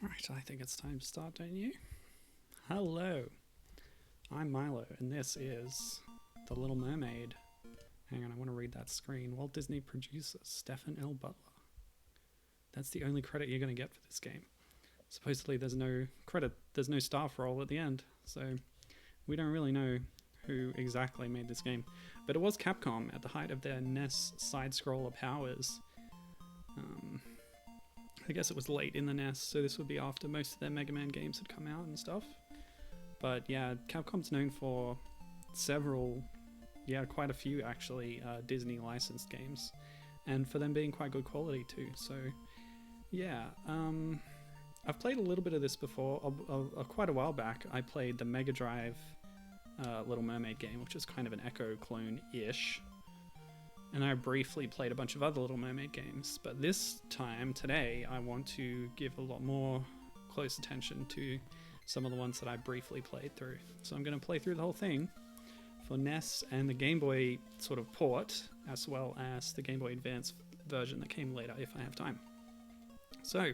Right, I think it's time to start, don't you? Hello, I'm Milo, and this is The Little Mermaid. Hang on, I want to read that screen. Walt Disney producer Stephen L. Butler. That's the only credit you're going to get for this game. Supposedly, there's no credit, there's no staff role at the end, so we don't really know who exactly made this game. But it was Capcom at the height of their NES side-scroller powers. I guess it was late in the NES, so this would be after most of their Mega Man games had come out and stuff. But yeah, Capcom's known for quite a few actually, Disney licensed games, and for them being quite good quality too. So yeah, I've played a little bit of this before. Quite a while back, I played the Mega Drive Little Mermaid game, which is kind of an Echo clone-ish. And I briefly played a bunch of other Little Mermaid games, but this time, today, I want to give a lot more close attention to some of the ones that I briefly played through. So I'm going to play through the whole thing for NES and the Game Boy sort of port, as well as the Game Boy Advance version that came later, if I have time. So,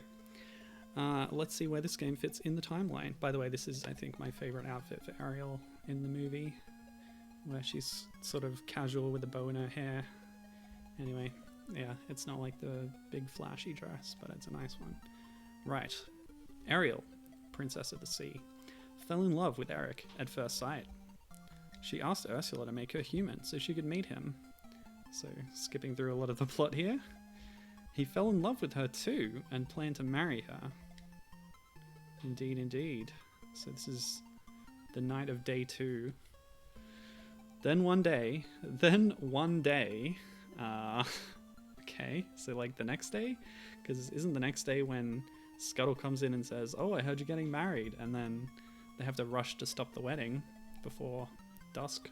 let's see where this game fits in the timeline. By the way, this is, I think, my favorite outfit for Ariel in the movie, where she's sort of casual with a bow in her hair. Anyway, yeah, it's not like the big flashy dress, but it's a nice one. Right. Ariel, Princess of the Sea, fell in love with Eric at first sight. She asked Ursula to make her human so she could meet him. So, skipping through a lot of the plot here. He fell in love with her too and planned to marry her. Indeed, indeed. So this is the night of day 2. Then one day, okay, so like the next day? Because isn't the next day when Scuttle comes in and says, "Oh, I heard you're getting married," and then they have to rush to stop the wedding before dusk?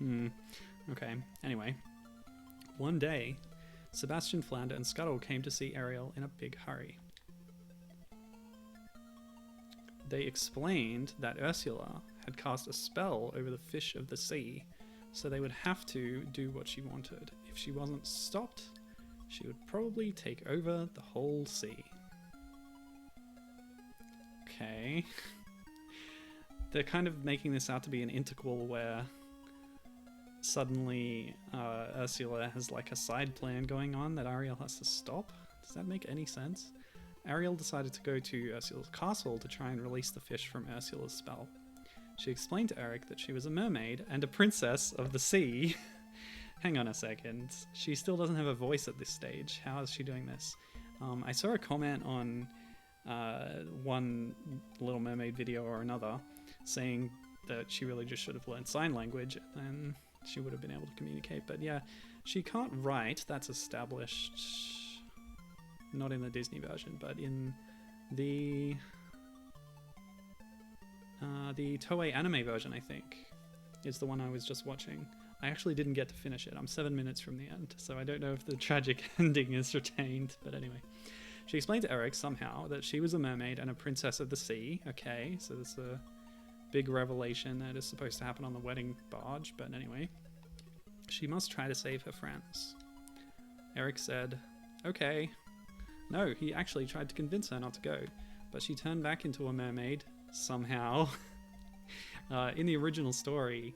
Okay, anyway. One day, Sebastian Flounder and Scuttle came to see Ariel in a big hurry. They explained that Ursula had cast a spell over the fish of the sea, so they would have to do what she wanted. If she wasn't stopped, she would probably take over the whole sea. Okay. They're kind of making this out to be an interquel where suddenly Ursula has like a side plan going on that Ariel has to stop. Does that make any sense? Ariel decided to go to Ursula's castle to try and release the fish from Ursula's spell. She explained to Eric that she was a mermaid and a princess of the sea. Hang on a second. She still doesn't have a voice at this stage. How is she doing this? I saw a comment on one Little Mermaid video or another saying that she really just should have learned sign language and she would have been able to communicate. But yeah, she can't write. That's established. Not in the Disney version, but in the Toei anime version, I think, is the one I was just watching. I actually didn't get to finish it. I'm 7 minutes from the end, so I don't know if the tragic ending is retained, but anyway. She explained to Eric somehow that she was a mermaid and a princess of the sea. Okay, so there's a big revelation that is supposed to happen on the wedding barge, but anyway. She must try to save her friends. Eric said, okay. No, he actually tried to convince her not to go, but she turned back into a mermaid, somehow. In the original story,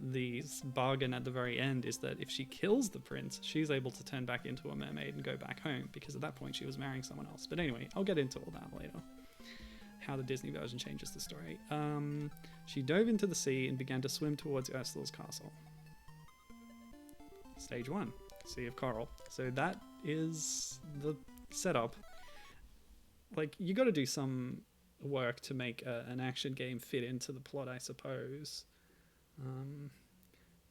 the bargain at the very end is that if she kills the prince, she's able to turn back into a mermaid and go back home, because at that point she was marrying someone else. But anyway, I'll get into all that later. How the Disney version changes the story. She dove into the sea and began to swim towards Ursula's castle. Stage 1, Sea of Coral. So that is the setup. Like, you got to do some work to make an action game fit into the plot, I suppose.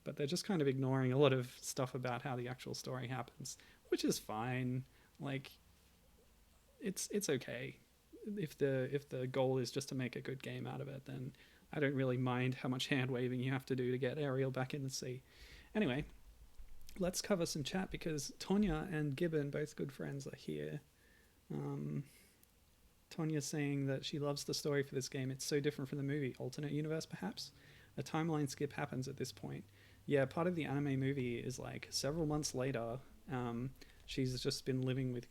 But they're just kind of ignoring a lot of stuff about how the actual story happens, which is fine. Like, it's okay. If the goal is just to make a good game out of it, then I don't really mind how much hand waving you have to do to get Ariel back in the sea. Anyway, let's cover some chat because Tonya and Gibbon, both good friends, are here. Tonya's saying that she loves the story for this game. It's so different from the movie. Alternate universe, perhaps? A timeline skip happens at this point. Yeah, part of the anime movie is like several months later. She's just been living with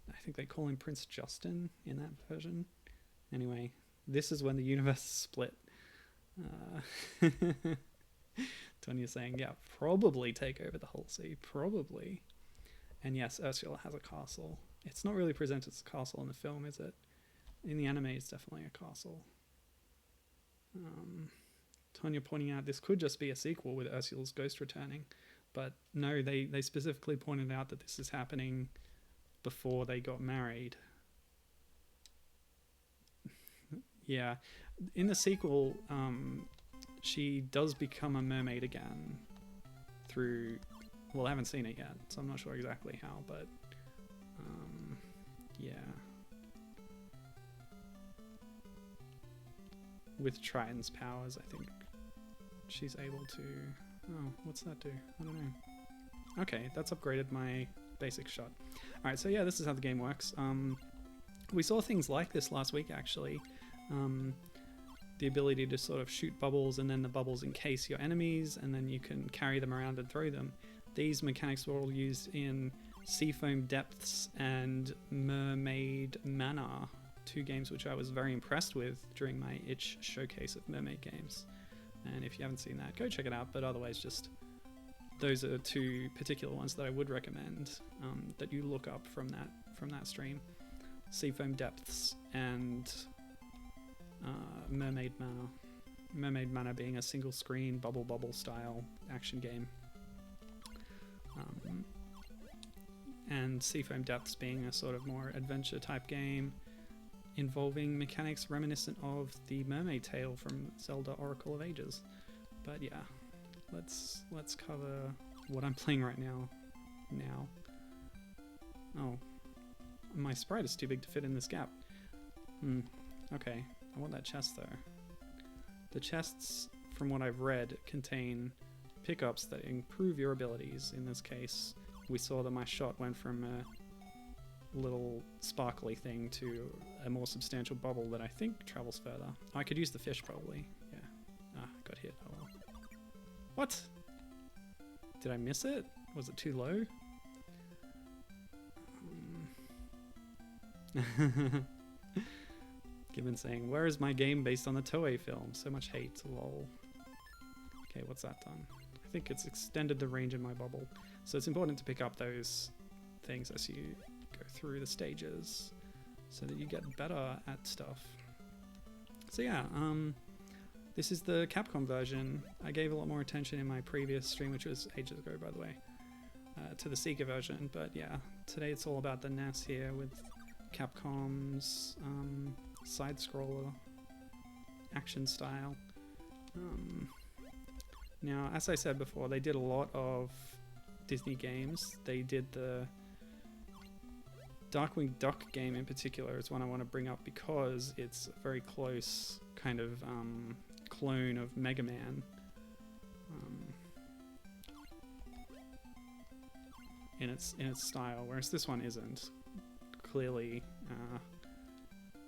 I think they call him Prince Justin in that version. Anyway, this is when the universe split. Tonya's saying, yeah, probably take over the whole sea, probably. And yes, Ursula has a castle. It's not really presented as a castle in the film, is it? In the anime, it's definitely a castle. Tonya pointing out this could just be a sequel with Ursula's ghost returning. But no, they specifically pointed out that this is happening before they got married. Yeah. In the sequel, she does become a mermaid again through... Well, I haven't seen it yet, so I'm not sure exactly how, but... yeah. With Triton's powers, I think she's able to... Oh, what's that do? I don't know. Okay, that's upgraded my basic shot. Alright, so yeah, this is how the game works. We saw things like this last week, actually. The ability to sort of shoot bubbles, and then the bubbles encase your enemies, and then you can carry them around and throw them. These mechanics were all used in Seafoam Depths and Mermaid Manor, 2 games which I was very impressed with during my itch showcase of Mermaid games. And if you haven't seen that, go check it out. But otherwise, just those are 2 particular ones that I would recommend that you look up from that stream: Seafoam Depths and Mermaid Manor. Mermaid Manor being a single screen bubble style action game, and Seafoam Depths being a sort of more adventure type game involving mechanics reminiscent of the Mermaid Tale from Zelda Oracle of Ages. But yeah, let's cover what I'm playing right now. Oh, my sprite is too big to fit in this gap. Okay, I want that chest though. The chests, from what I've read, contain pickups that improve your abilities. In this case, we saw that my shot went from a little sparkly thing to a more substantial bubble that I think travels further. Oh, I could use the fish probably. Yeah. Ah, got hit. Oh well. What? Did I miss it? Was it too low? Given saying, where is my game based on the Toei film? So much hate, lol. Okay, what's that done? I think it's extended the range in my bubble. So it's important to pick up those things as you go through the stages so that you get better at stuff. So yeah, this is the Capcom version. I gave a lot more attention in my previous stream, which was ages ago, by the way, to the Sega version. But yeah, today it's all about the NES here with Capcom's side-scroller action style. Now, as I said before, they did a lot of Disney games. They did the Darkwing Duck game in particular is one I want to bring up because it's a very close kind of clone of Mega Man. In its style, whereas this one isn't. Clearly,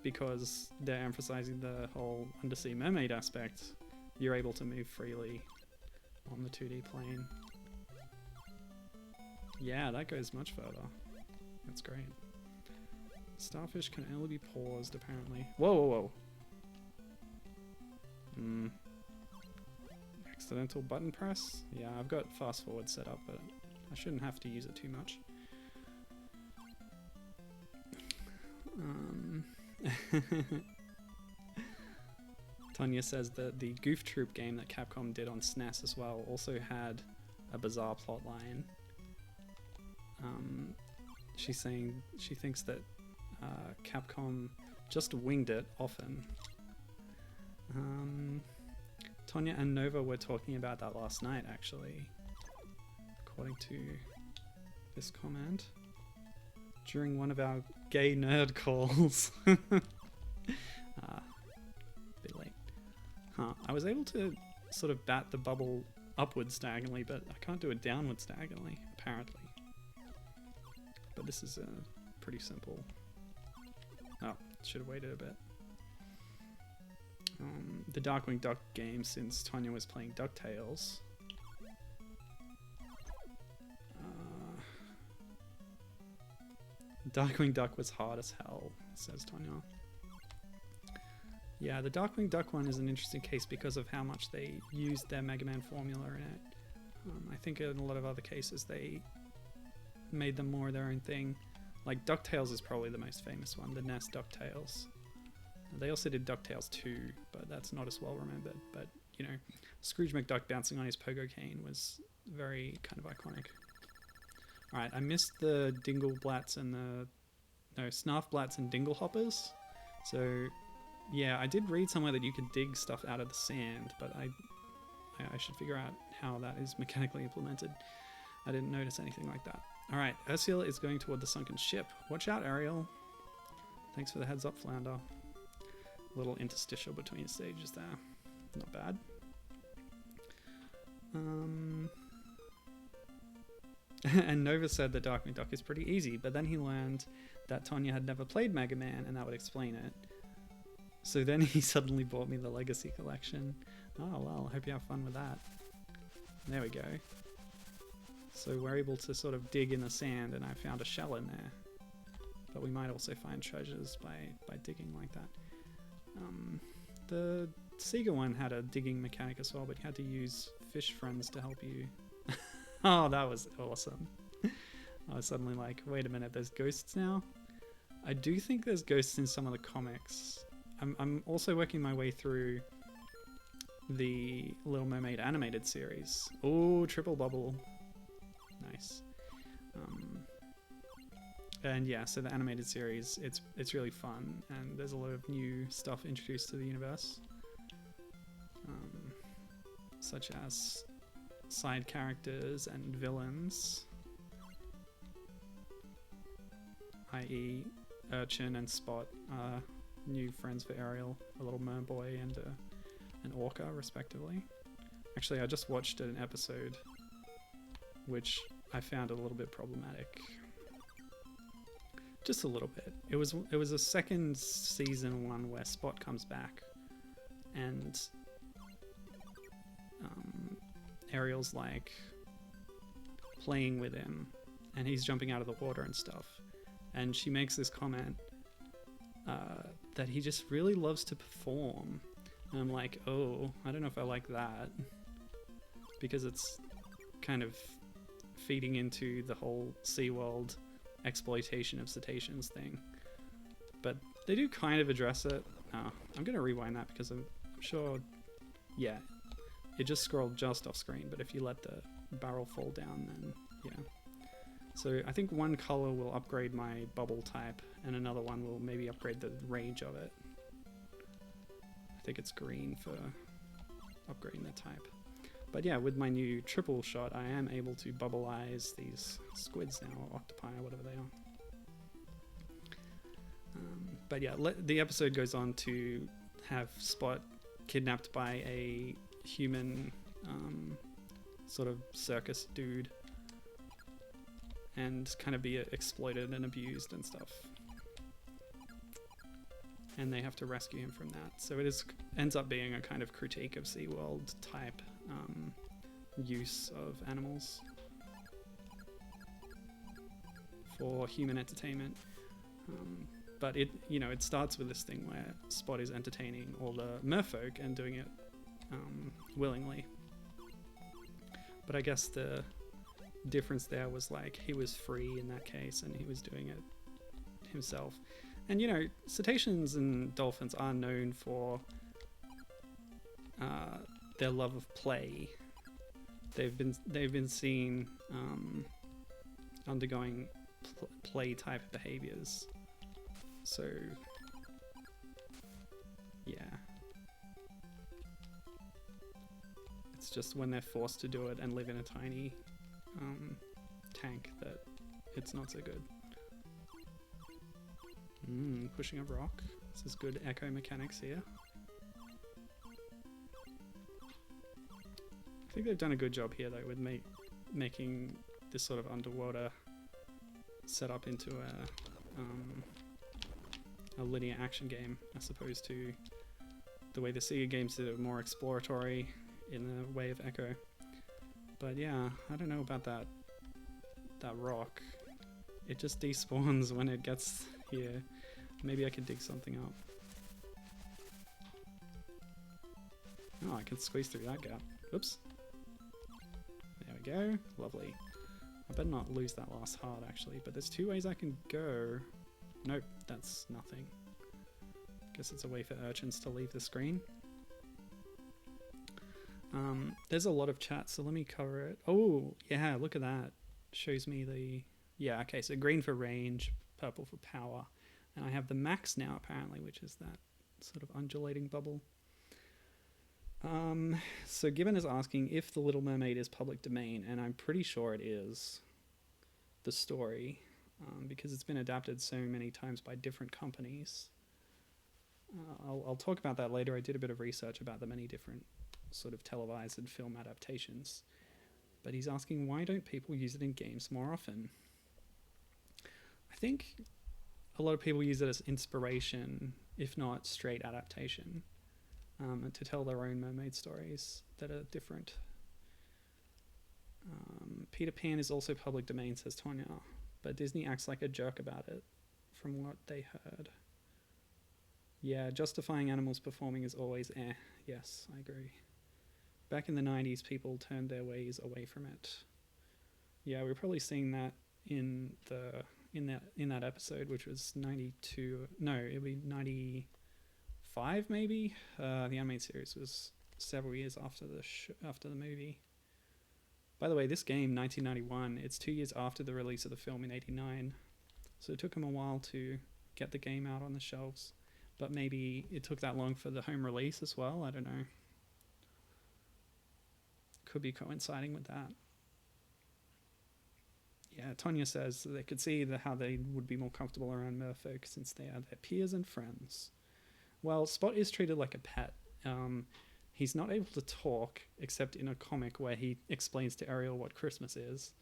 because they're emphasizing the whole undersea mermaid aspect, you're able to move freely on the 2D plane. Yeah, that goes much further. That's great. Starfish can only be paused, apparently. Whoa. Accidental button press? Yeah, I've got fast forward set up, but I shouldn't have to use it too much. Tonya says that the Goof Troop game that Capcom did on SNES as well also had a bizarre plotline. She's saying she thinks that Capcom just winged it often. Tonya and Nova were talking about that last night, actually, according to this comment. During one of our gay nerd calls. Bit late. I was able to sort of bat the bubble upwards diagonally, but I can't do it downwards diagonally, apparently. But this is pretty simple. Oh, should have waited a bit. The Darkwing Duck game, since Tonya was playing DuckTales. Darkwing Duck was hard as hell, says Tonya. Yeah, the Darkwing Duck one is an interesting case because of how much they used their Mega Man formula in it. I think in a lot of other cases they made them more their own thing. Like DuckTales is probably the most famous one, the NES DuckTales. They also did DuckTales 2, but that's not as well remembered. But, you know, Scrooge McDuck bouncing on his pogo cane was very kind of iconic. Alright, I missed the Dingleblats and Snarfblats and Dinglehoppers. So, yeah, I did read somewhere that you could dig stuff out of the sand, but I should figure out how that is mechanically implemented. I didn't notice anything like that. Alright, Ursula is going toward the sunken ship. Watch out, Ariel. Thanks for the heads up, Flounder. Little interstitial between stages there. Not bad. And Nova said that Darkwing Duck is pretty easy, but then he learned that Tonya had never played Mega Man, and that would explain it. So then he suddenly bought me the Legacy Collection. Oh well, hope you have fun with that. There we go. So we're able to sort of dig in the sand, and I found a shell in there. But we might also find treasures by digging like that. The Sega one had a digging mechanic as well, but you had to use fish friends to help you. Oh, that was awesome. I was suddenly like, wait a minute, there's ghosts now? I do think there's ghosts in some of the comics. I'm also working my way through the Little Mermaid animated series. Oh, triple bubble. Nice. And yeah, so the animated series, it's really fun, and there's a lot of new stuff introduced to the universe. Such as side characters and villains, i.e. Urchin and Spot are new friends for Ariel, a little merboy and an orca, respectively. Actually, I just watched an episode which I found a little bit problematic. Just a little bit. It was a second season one where Spot comes back and Ariel's like playing with him and he's jumping out of the water and stuff, and she makes this comment that he just really loves to perform, and I'm like, oh, I don't know if I like that, because it's kind of feeding into the whole SeaWorld exploitation of cetaceans thing. But they do kind of address it. I'm gonna rewind that because I'm sure, yeah, it just scrolled just off screen, but if you let the barrel fall down, then yeah. So I think one color will upgrade my bubble type and another one will maybe upgrade the range of it. I think it's green for upgrading the type. But yeah, with my new triple shot, I am able to bubbleize these squids now, or octopi, or whatever they are. But yeah, the episode goes on to have Spot kidnapped by a human sort of circus dude and kind of be exploited and abused and stuff. And they have to rescue him from that. So it ends up being a kind of critique of SeaWorld type use of animals for human entertainment. But it starts with this thing where Spot is entertaining all the merfolk and doing it willingly. But I guess the difference there was like he was free in that case and he was doing it himself. And you know, cetaceans and dolphins are known for their love of play. They've been seen undergoing play type behaviors. So yeah, it's just when they're forced to do it and live in a tiny tank that it's not so good. Pushing a rock. This is good echo mechanics here. I think they've done a good job here though with making this sort of underwater setup into a linear action game, as opposed to the way the Sega games did it, more exploratory in the way of Echo. But yeah, I don't know about that rock. It just despawns when it gets here. Maybe I could dig something up. Oh, I can squeeze through that gap. Oops. There we go. Lovely. I better not lose that last heart, actually. But there's 2 ways I can go. Nope, that's nothing. Guess it's a way for urchins to leave the screen. There's a lot of chat, so let me cover it. Oh, yeah, look at that. Shows me the... Yeah, okay, so green for range, purple for power. And I have the max now, apparently, which is that sort of undulating bubble. So Gibbon is asking if The Little Mermaid is public domain, and I'm pretty sure it is, the story, because it's been adapted so many times by different companies. I'll talk about that later. I did a bit of research about the many different sort of televised and film adaptations. But he's asking, why don't people use it in games more often? I think a lot of people use it as inspiration, if not straight adaptation, to tell their own mermaid stories that are different. Peter Pan is also public domain, says Tonya, but Disney acts like a jerk about it, from what they heard. Yeah, justifying animals performing is always eh. Yes, I agree. Back in the 90s, people turned their ways away from it. Yeah, we're probably seeing that in that episode, which was 92. No, it'll be 95 maybe. The animated series was several years after the movie. By the way, this game, 1991, it's 2 years after the release of the film in 89. So it took them a while to get the game out on the shelves. But maybe it took that long for the home release as well. I don't know. Could be coinciding with that. Yeah, Tonya says they could see how they would be more comfortable around merfolk since they are their peers and friends. Well, Spot is treated like a pet. He's not able to talk except in a comic where he explains to Ariel what Christmas is.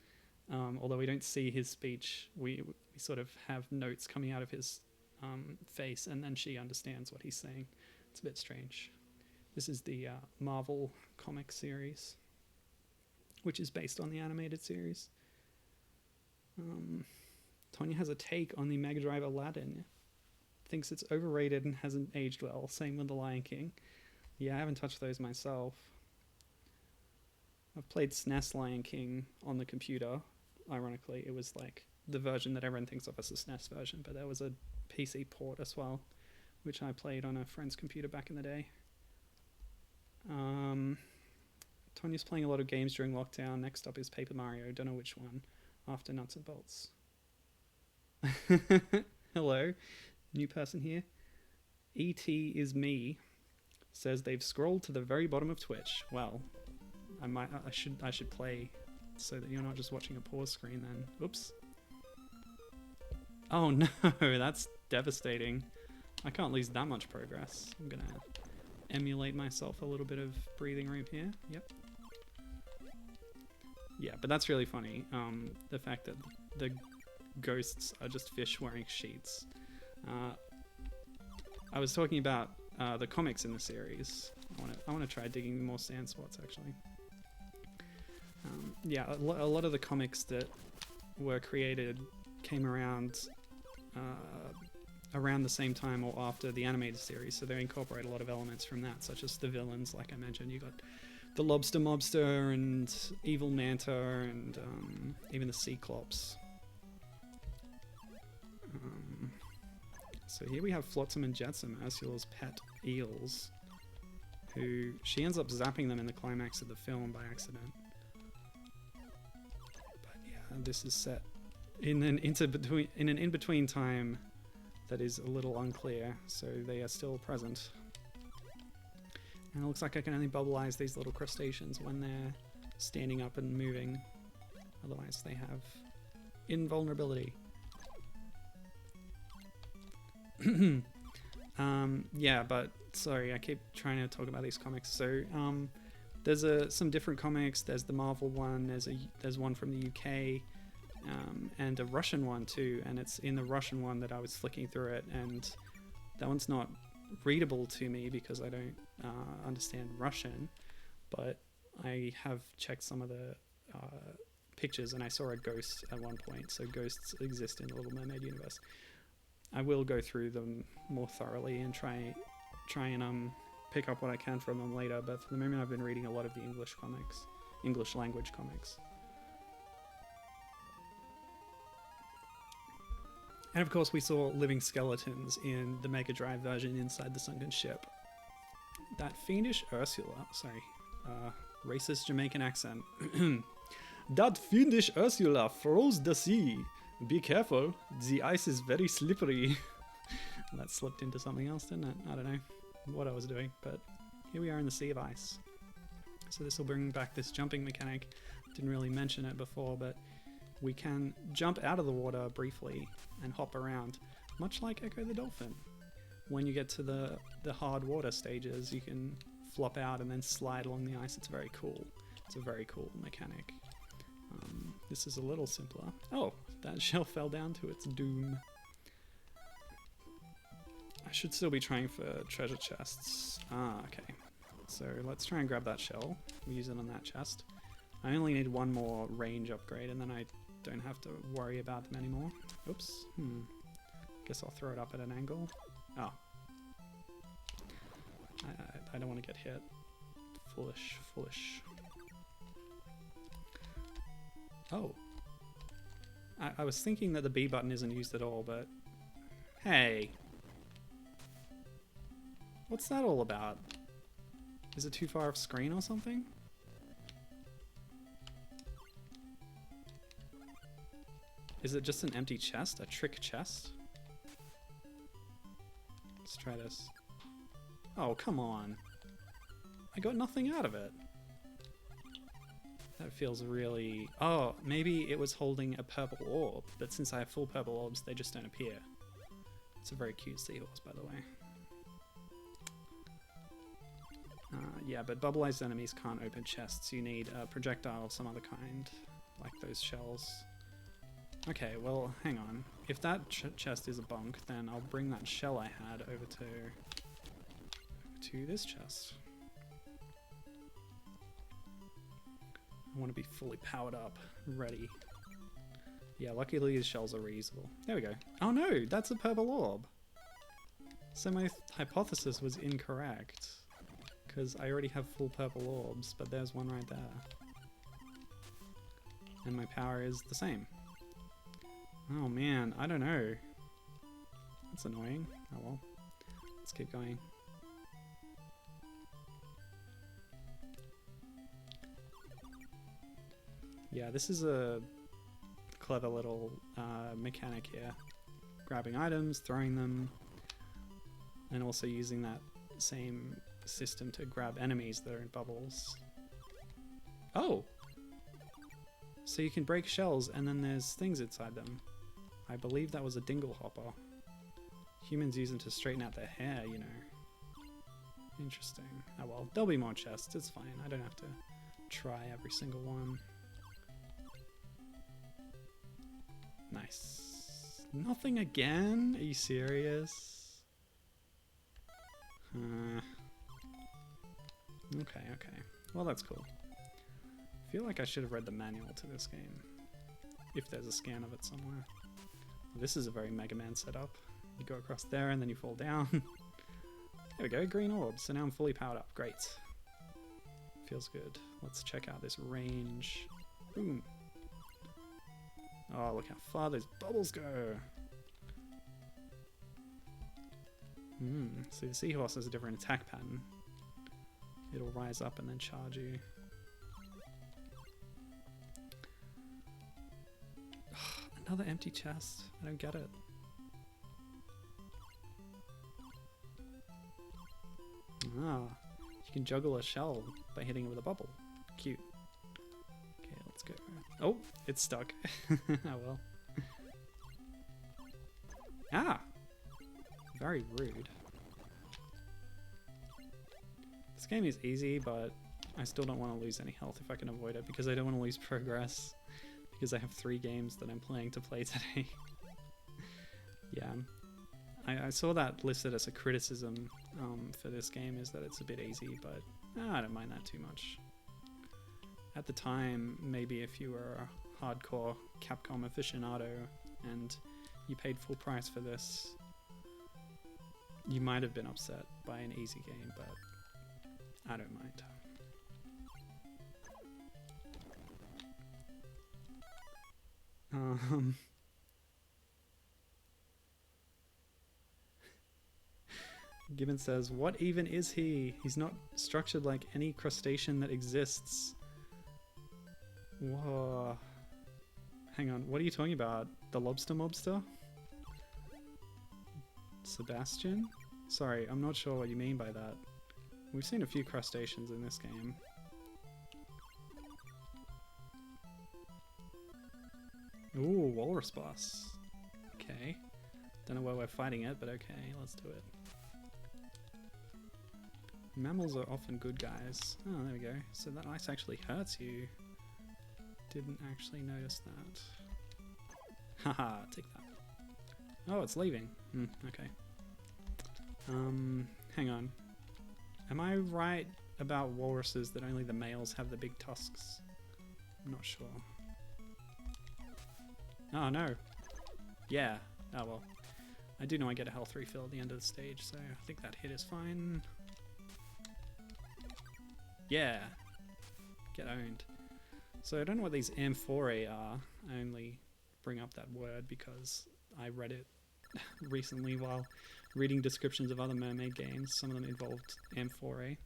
Although we don't see his speech, we sort of have notes coming out of his face, and then she understands what he's saying. It's a bit strange. This is the Marvel comic series, which is based on the animated series. Tonya has a take on the Mega Drive Aladdin. Thinks it's overrated and hasn't aged well. Same with The Lion King. Yeah, I haven't touched those myself. I've played SNES Lion King on the computer. Ironically, it was like the version that everyone thinks of as a SNES version, but there was a PC port as well, which I played on a friend's computer back in the day. Tonya's playing a lot of games during lockdown. Next up is Paper Mario. Don't know which one. After Nuts and Bolts. Hello, new person here. E.T. is me. Says they've scrolled to the very bottom of Twitch. Well, I should play so that you're not just watching a pause screen then. Oops. Oh no, that's devastating. I can't lose that much progress. I'm gonna emulate myself a little bit of breathing room here. Yep. Yeah, but that's really funny. The fact that the ghosts are just fish wearing sheets. I was talking about the comics in the series. I want to try digging more sand spots actually. Yeah, a lot of the comics that were created came around around the same time or after the animated series, so they incorporate a lot of elements from that, such as the villains. Like I mentioned, you got the Lobster Mobster and Evil Manta and even the Cyclops. So here we have Flotsam and Jetsam, Ursula's pet eels, who she ends up zapping them in the climax of the film by accident. But yeah, this is set in an in-between time that is a little unclear, so they are still present. And it looks like I can only bubbleize these little crustaceans when they're standing up and moving. Otherwise they have invulnerability. Yeah, but sorry, I keep trying to talk about these comics. So there's some different comics. There's the Marvel one, there's one from the UK, and a Russian one too, and it's in the Russian one that I was flicking through it, and that one's not readable to me because I don't understand Russian, but I have checked some of the pictures and I saw a ghost at one point, so ghosts exist in the Little Mermaid universe. I will go through them more thoroughly and try and pick up what I can from them later, but for the moment I've been reading a lot of the English language comics. And of course we saw living skeletons in the Mega Drive version inside the sunken ship. That fiendish Ursula, sorry, racist Jamaican accent. That fiendish Ursula froze the sea. Be careful, the ice is very slippery. That slipped into something else, didn't it? I don't know what I was doing, but here we are in the sea of ice. So this will bring back this jumping mechanic. Didn't really mention it before, but we can jump out of the water briefly and hop around, much like Echo the Dolphin. When you get to the hard water stages, you can flop out and then slide along the ice. It's very cool. It's a very cool mechanic. This is a little simpler. Oh, that shell fell down to its doom. I should still be trying for treasure chests. Ah, okay. So let's try and grab that shell. We'll use it on that chest. I only need one more range upgrade and then I don't have to worry about them anymore. Oops. Guess I'll throw it up at an angle. Oh. I don't want to get hit. Foolish, foolish. Oh. I was thinking that the B button isn't used at all, but... Hey! What's that all about? Is it too far off screen or something? Is it just an empty chest? A trick chest? Let's try this. Oh, come on. I got nothing out of it. That feels really... Oh, maybe it was holding a purple orb, but since I have full purple orbs, they just don't appear. It's a very cute seahorse, by the way. Yeah, but bubble-ized enemies can't open chests. You need a projectile of some other kind, like those shells. Okay, well, hang on. If that chest is a bunk, then I'll bring that shell I had over to this chest. I want to be fully powered up, ready. Yeah, luckily these shells are reusable. There we go. Oh no, that's a purple orb. So my hypothesis was incorrect, because I already have full purple orbs, but there's one right there. And my power is the same. Oh man, I don't know. That's annoying. Oh well. Let's keep going. Yeah, this is a clever little mechanic here. Grabbing items, throwing them, and also using that same system to grab enemies that are in bubbles. Oh! So you can break shells and then there's things inside them. I believe that was a dingle hopper. Humans use them to straighten out their hair, you know. Interesting. Oh well, there'll be more chests, it's fine. I don't have to try every single one. Nice. Nothing again? Are you serious? Okay. Well, that's cool. I feel like I should have read the manual to this game. If there's a scan of it somewhere. This is a very Mega Man setup. You go across there and then you fall down. There we go, green orbs. So now I'm fully powered up. Great. Feels good. Let's check out this range. Boom. Oh, look how far those bubbles go. So the seahorse has a different attack pattern. It'll rise up and then charge you. Another empty chest. I don't get it. Ah, you can juggle a shell by hitting it with a bubble. Cute. Okay, let's go. Oh, it's stuck. Oh well. Ah! Very rude. This game is easy, but I still don't want to lose any health if I can avoid it, because I don't want to lose progress, because I have 3 games that I'm planning to play today. Yeah. I saw that listed as a criticism for this game, is that it's a bit easy, but I don't mind that too much. At the time, maybe if you were hardcore Capcom aficionado and you paid full price for this, you might have been upset by an easy game, but I don't mind. Gibbon says, what even is he? He's not structured like any crustacean that exists. Whoa. Hang on, what are you talking about? The lobster mobster? Sebastian? Sorry, I'm not sure what you mean by that. We've seen a few crustaceans in this game. Ooh, walrus boss. Okay. Don't know where we're fighting it, but okay, let's do it. Mammals are often good guys. Oh, there we go. So that ice actually hurts you. Didn't actually notice that. Haha, take that. Oh, it's leaving. Okay. Hang on. Am I right about walruses that only the males have the big tusks? I'm not sure. Oh no. Yeah. Oh well. I do know I get a health refill at the end of the stage, so I think that hit is fine. Yeah. Get owned. So I don't know what these amphorae are. I only bring up that word because I read it recently while reading descriptions of other mermaid games. Some of them involved amphorae.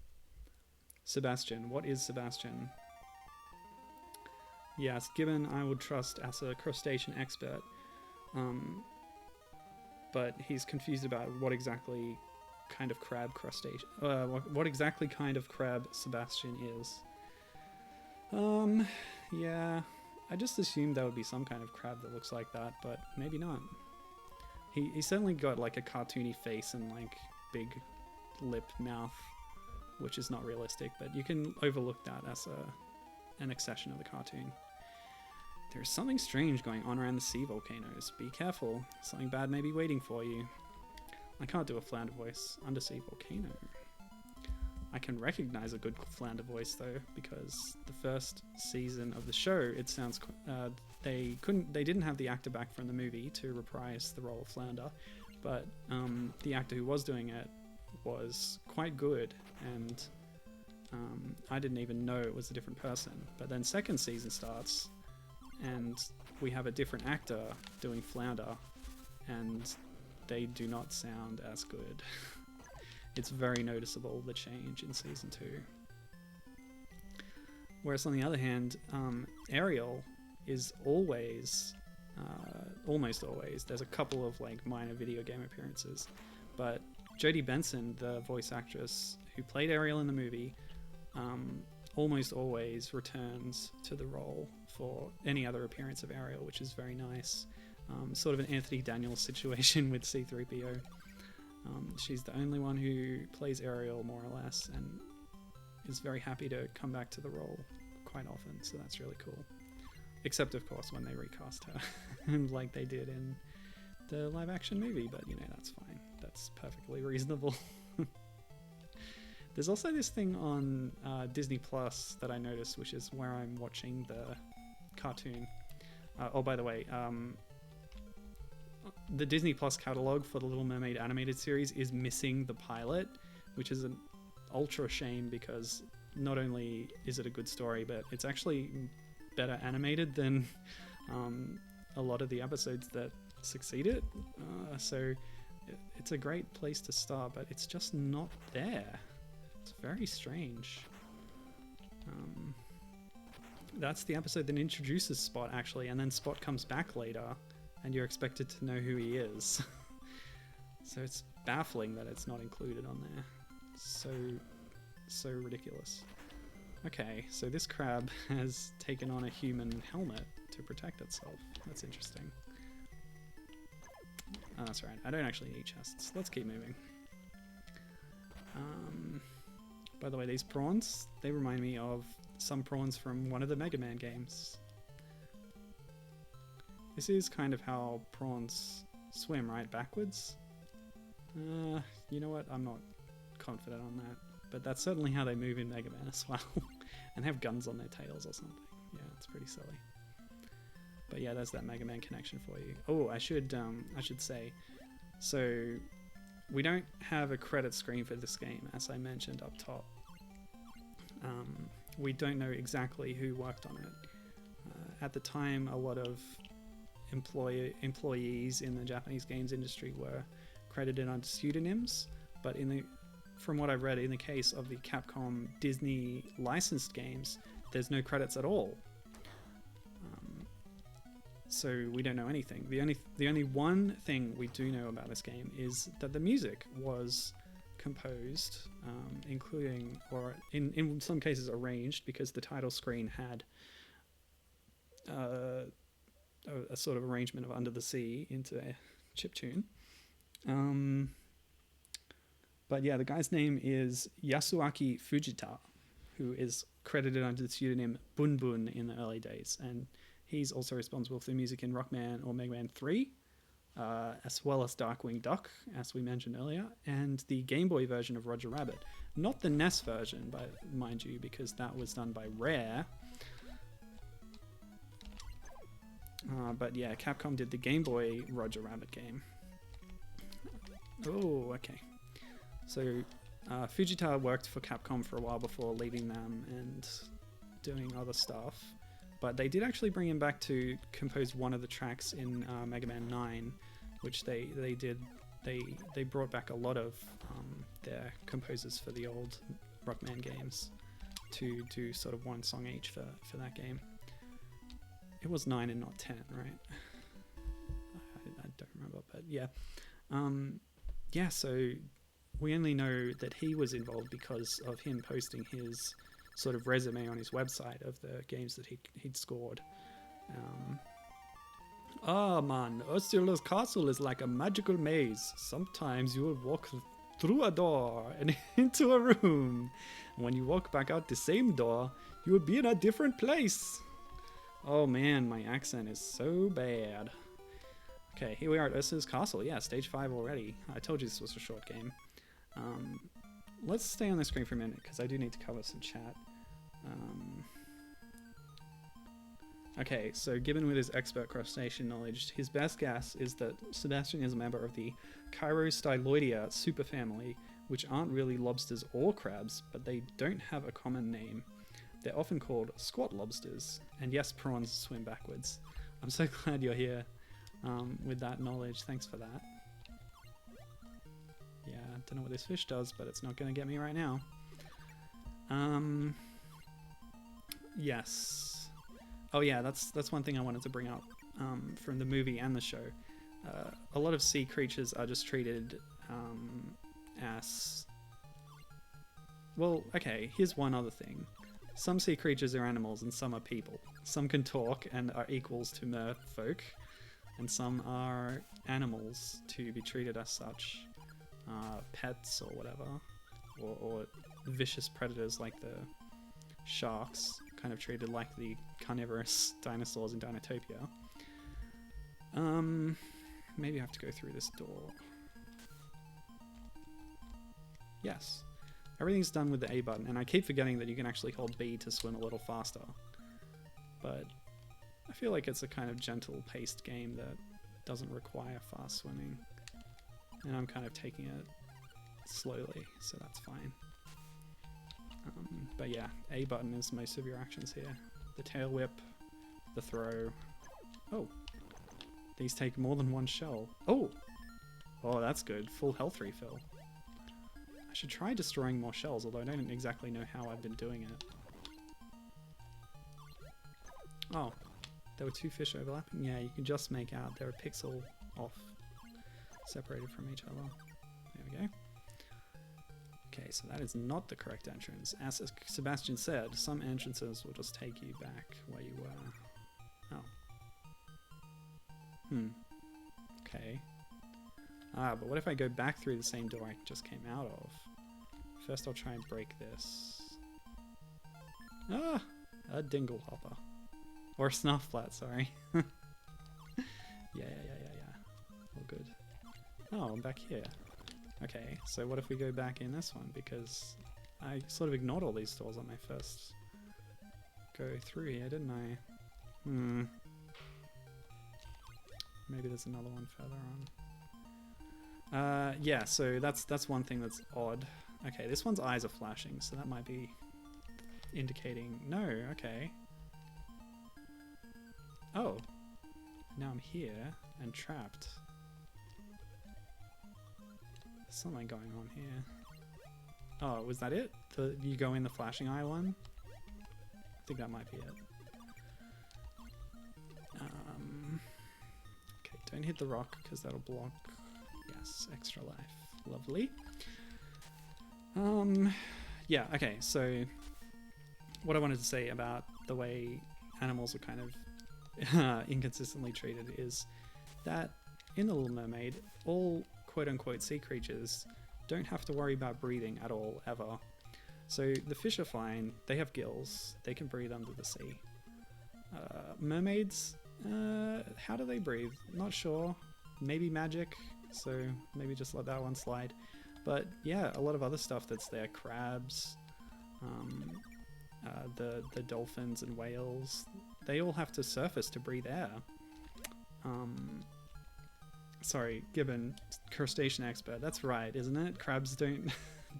Sebastian. What is Sebastian? Yes, Gibbon I would trust as a crustacean expert. But he's confused about what exactly kind of crab crustacean... what exactly kind of crab Sebastian is. Yeah, I just assumed that would be some kind of crab that looks like that, but maybe not. He certainly got like a cartoony face and like big lip mouth, which is not realistic, but you can overlook that as an accession of the cartoon. There's something strange going on around the sea volcanoes. Be careful, something bad may be waiting for you. I can't do a Flounder voice. Undersea volcano. I can recognize a good Flounder voice though, because the first season of the show, it sounds they didn't have the actor back from the movie to reprise the role of Flounder, but the actor who was doing it was quite good, and I didn't even know it was a different person. But then second season starts, and we have a different actor doing Flounder, and they do not sound as good. It's very noticeable, the change in season 2. Whereas on the other hand, Ariel is always, almost always, there's a couple of like minor video game appearances, but Jodie Benson, the voice actress who played Ariel in the movie, almost always returns to the role for any other appearance of Ariel, which is very nice. Sort of an Anthony Daniels situation with C-3PO. She's the only one who plays Ariel more or less, and is very happy to come back to the role quite often, so that's really cool. Except of course when they recast her, like they did in the live action movie, but you know, that's fine. That's perfectly reasonable. There's also this thing on Disney Plus that I noticed, which is where I'm watching the cartoon. Oh, by the way, the Disney Plus catalog for the Little Mermaid animated series is missing the pilot, which is an ultra shame because not only is it a good story, but it's actually better animated than a lot of the episodes that succeeded. So it's a great place to start, but it's just not there. It's very strange. That's the episode that introduces Spot, actually, and then Spot comes back later, and you're expected to know who he is. So it's baffling that it's not included on there. So ridiculous. Okay, so this crab has taken on a human helmet to protect itself. That's interesting. Oh, that's right. I don't actually need chests. Let's keep moving. By the way, these prawns, they remind me of some prawns from one of the Mega Man games. This is kind of how prawns swim, right? Backwards? You know what? I'm not confident on that. But that's certainly how they move in Mega Man as well. And have guns on their tails or something. Yeah, it's pretty silly. But yeah, there's that Mega Man connection for you. Oh, I should say, so we don't have a credit screen for this game, as I mentioned up top. We don't know exactly who worked on it. At the time, a lot of employees in the Japanese games industry were credited under pseudonyms, but from what I've read, in the case of the Capcom Disney licensed games, there's no credits at all. So we don't know anything. The only one thing we do know about this game is that the music was composed, including, or in some cases arranged, because the title screen had a sort of arrangement of Under the Sea into a chiptune. But yeah, the guy's name is Yasuaki Fujita, who is credited under the pseudonym Bun Bun in the early days, and he's also responsible for the music in Rockman or Mega Man 3, as well as Darkwing Duck, as we mentioned earlier, and the Game Boy version of Roger Rabbit. Not the NES version, mind you, because that was done by Rare. But yeah, Capcom did the Game Boy Roger Rabbit game. Oh, okay. So Fujita worked for Capcom for a while before leaving them and doing other stuff. But they did actually bring him back to compose one of the tracks in Mega Man 9, which they did. They brought back a lot of their composers for the old Rockman games to do sort of one song each for that game. It was 9 and not 10, right? I don't remember, but yeah. Yeah, so we only know that he was involved because of him posting his sort of resume on his website of the games that he'd scored. Man, Ursula's castle is like a magical maze. Sometimes you will walk through a door and into a room. And when you walk back out the same door, you will be in a different place. Oh man, my accent is so bad. Okay, here we are at Ursula's castle. Yeah, stage 5 already. I told you this was a short game. Let's stay on the screen for a minute, because I do need to cover some chat. Okay, so given with his expert crustacean knowledge, his best guess is that Sebastian is a member of the Chirostyloidea superfamily, which aren't really lobsters or crabs, but they don't have a common name. They're often called squat lobsters, and yes, prawns swim backwards. I'm so glad you're here with that knowledge. Thanks for that. Yeah, I don't know what this fish does, but it's not going to get me right now. Yes. Oh yeah, that's one thing I wanted to bring up from the movie and the show. A lot of sea creatures are just treated as... Well, okay, here's one other thing. Some sea creatures are animals and some are people. Some can talk and are equals to mer folk, and some are animals to be treated as such. Pets or whatever. Or vicious predators like the sharks, kind of treated like the carnivorous dinosaurs in Dinotopia. Maybe I have to go through this door. Yes. Everything's done with the A button, and I keep forgetting that you can actually hold B to swim a little faster. But I feel like it's a kind of gentle paced game that doesn't require fast swimming. And I'm kind of taking it slowly, so that's fine. But yeah, A button is most of your actions here. The tail whip, the throw. Oh, these take more than one shell. Oh, that's good. Full health refill. I should try destroying more shells, although I don't exactly know how I've been doing it. Oh, there were two fish overlapping? Yeah, you can just make out they're a pixel off, separated from each other. There we go. Okay, so that is not the correct entrance. As Sebastian said, some entrances will just take you back where you were. Oh. Okay. But what if I go back through the same door I just came out of? First I'll try and break this. A dingle hopper. Or a snuff flat, sorry. Yeah. All good. Oh, I'm back here. Okay, so what if we go back in this one? Because I sort of ignored all these doors on my first go through here, didn't I? Maybe there's another one further on. Yeah, so that's one thing that's odd. Okay, this one's eyes are flashing, so that might be indicating... No, okay. Oh. Now I'm here and trapped. There's something going on here. Oh, was that it? You go in the flashing eye one? I think that might be it. Okay, don't hit the rock because that'll block. Yes, extra life. Lovely. Yeah, okay, so what I wanted to say about the way animals are kind of inconsistently treated is that in The Little Mermaid, all quote-unquote sea creatures don't have to worry about breathing at all, ever. So the fish are fine, they have gills, they can breathe under the sea. Mermaids, how do they breathe? Not sure. Maybe magic, so maybe just let that one slide. But yeah, a lot of other stuff that's there, crabs, the dolphins and whales, they all have to surface to breathe air. Sorry, Gibbon, crustacean expert, that's right, isn't it? Crabs don't,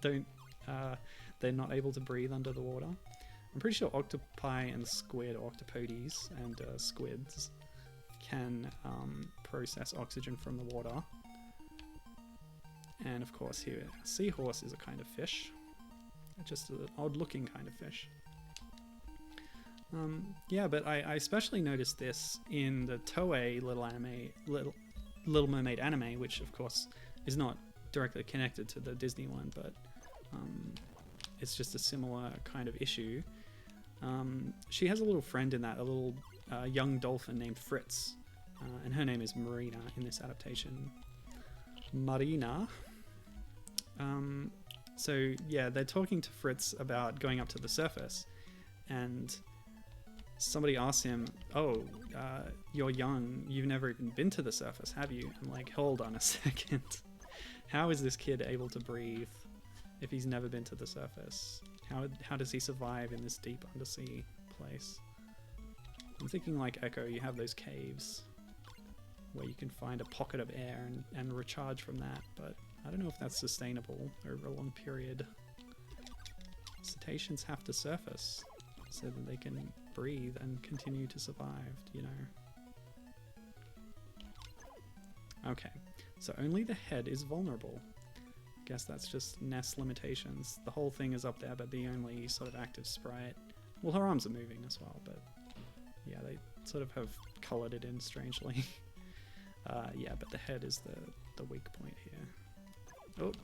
they're not able to breathe under the water. I'm pretty sure octopi and squid, octopodes and squids can process oxygen from the water. And of course here, a seahorse is a kind of fish. Just an odd looking kind of fish. Yeah, but I especially noticed this in the Toei Little Mermaid anime, which of course is not directly connected to the Disney one, but it's just a similar kind of issue. She has a little friend in that, a little young dolphin named Fritz, and her name is Marina in this adaptation. Marina. So yeah, they're talking to Fritz about going up to the surface, and somebody asks him, oh, you're young, you've never even been to the surface, have you? I'm like, hold on a second. How is this kid able to breathe if he's never been to the surface? How does he survive in this deep undersea place? I'm thinking like Echo, you have those caves where you can find a pocket of air and recharge from that, but I don't know if that's sustainable over a long period. Cetaceans have to surface so that they can breathe and continue to survive, you know. Okay, so only the head is vulnerable. Guess that's just NES limitations. The whole thing is up there, but the only sort of active sprite. Well, her arms are moving as well, but yeah, they sort of have colored it in strangely. Yeah, but the head is the weak point here. Oh. Okay.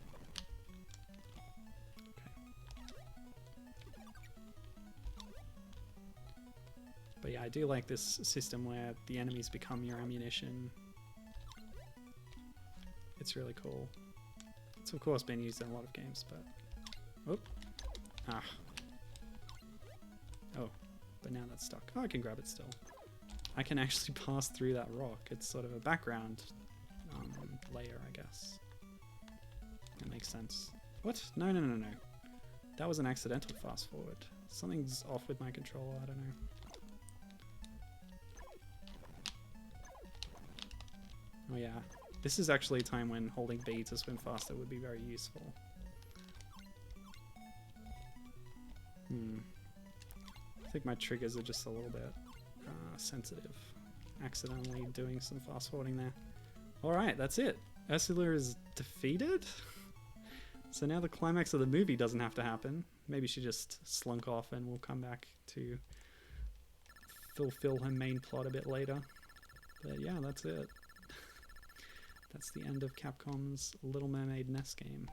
But yeah, I do like this system where the enemies become your ammunition. It's really cool. It's of course been used in a lot of games, but... Oh. Ah. Oh. But now that's stuck. Oh, I can grab it still. I can actually pass through that rock. It's sort of a background layer, I guess. That makes sense. What? No. That was an accidental fast forward. Something's off with my controller, I don't know. Oh yeah. This is actually a time when holding B to swim faster would be very useful. I think my triggers are just a little bit sensitive. Accidentally doing some fast forwarding there. Alright, that's it. Ursula is defeated? So now the climax of the movie doesn't have to happen. Maybe she just slunk off and we'll come back to fulfill her main plot a bit later. But yeah, that's it. That's the end of Capcom's Little Mermaid NES game.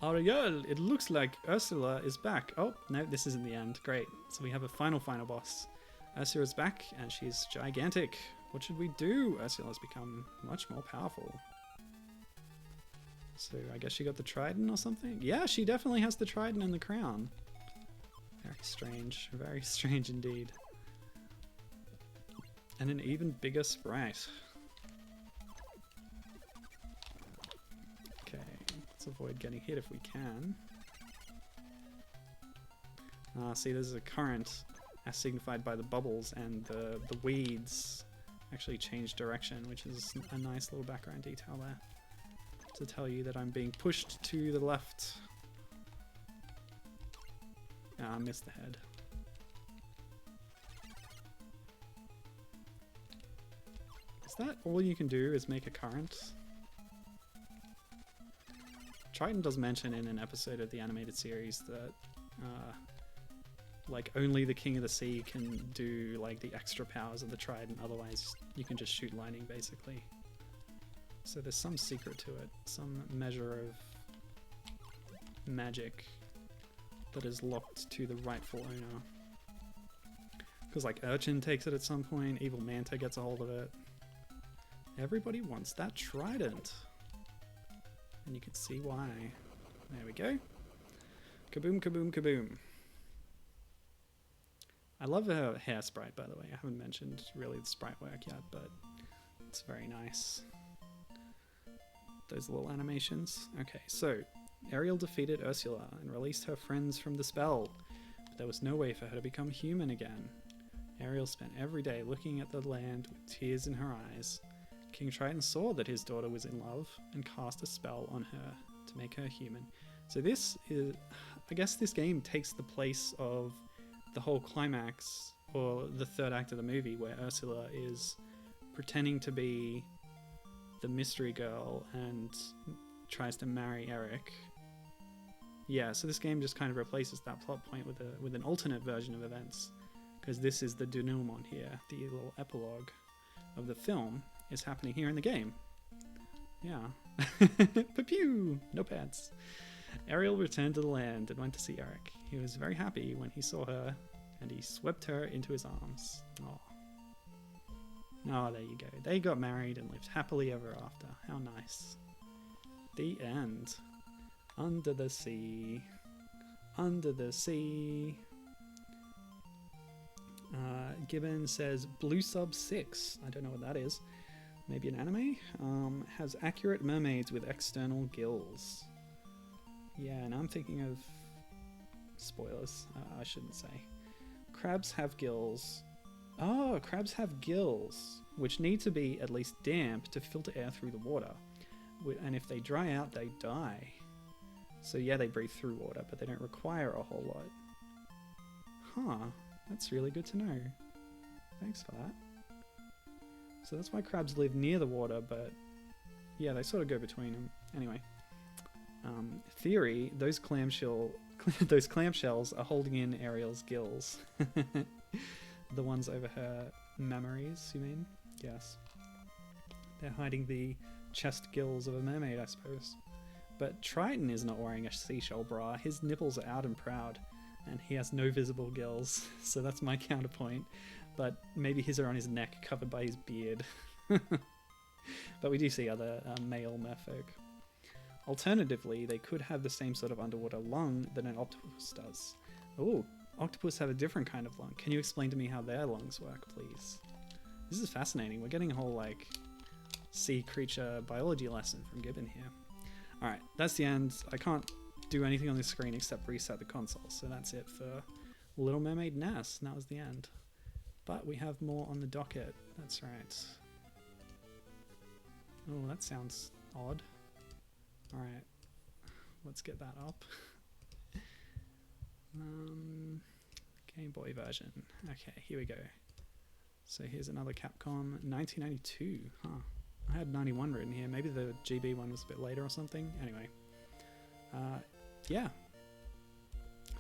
Ariel, it looks like Ursula is back. Oh, no, this isn't the end. Great. So we have a final boss. Ursula's back, and she's gigantic. What should we do? Ursula's become much more powerful. So I guess she got the trident or something? Yeah, she definitely has the trident and the crown. Very strange indeed. And an even bigger sprite. Okay, let's avoid getting hit if we can. See, there's a current as signified by the bubbles, and the weeds actually change direction, which is a nice little background detail there to tell you that I'm being pushed to the left. Ah, I missed the head. Is that all you can do is make a current? Triton does mention in an episode of the animated series that like only the King of the Sea can do like the extra powers of the Trident, otherwise you can just shoot lightning basically. So there's some secret to it, some measure of magic that is locked to the rightful owner. Because like Urchin takes it at some point, Evil Manta gets a hold of it. Everybody wants that Trident. And you can see why. There we go. Kaboom, kaboom, kaboom. I love her hair sprite, by the way. I haven't mentioned really the sprite work yet, but it's very nice. Those little animations. Okay, so Ariel defeated Ursula and released her friends from the spell, but there was no way for her to become human again. Ariel spent every day looking at the land with tears in her eyes. King Triton saw that his daughter was in love and cast a spell on her to make her human. So this is, I guess this game takes the place of the whole climax, or the third act of the movie, where Ursula is pretending to be the mystery girl and tries to marry Eric. Yeah, so this game just kind of replaces that plot point with an alternate version of events, because this is the denouement here, the little epilogue of the film is happening here in the game. Yeah. Pew! No pants. Ariel returned to the land and went to see Eric. He was very happy when he saw her, and he swept her into his arms. Oh. Oh, there you go. They got married and lived happily ever after. How nice. The end. Under the sea. Under the sea. Gibbon says Blue Sub 6. I don't know what that is. Maybe an anime? Has accurate mermaids with external gills. Yeah, and I'm thinking of spoilers. I shouldn't say. Crabs have gills. Oh, crabs have gills, which need to be at least damp to filter air through the water. And if they dry out, they die. So yeah, they breathe through water, but they don't require a whole lot. Huh, that's really good to know. Thanks for that. So that's why crabs live near the water, but yeah, they sort of go between them. Anyway, theory: those clamshells are holding in Ariel's gills. The ones over her memories, you mean? Yes. They're hiding the chest gills of a mermaid, I suppose. But Triton is not wearing a seashell bra. His nipples are out and proud, and he has no visible gills. So that's my counterpoint. But maybe his are on his neck, covered by his beard. But we do see other male merfolk. Alternatively, they could have the same sort of underwater lung that an octopus does. Oh, octopus have a different kind of lung. Can you explain to me how their lungs work, please? This is fascinating. We're getting a whole, like, sea creature biology lesson from Gibbon here. Alright, that's the end. I can't do anything on this screen except reset the console, so that's it for Little Mermaid NES, and that was the end. But we have more on the docket. That's right. Oh, that sounds odd. Alright, let's get that up. Game Boy version. Okay, here we go. So here's another Capcom 1992. Huh. I had 91 written here. Maybe the GB one was a bit later or something. Anyway. Yeah.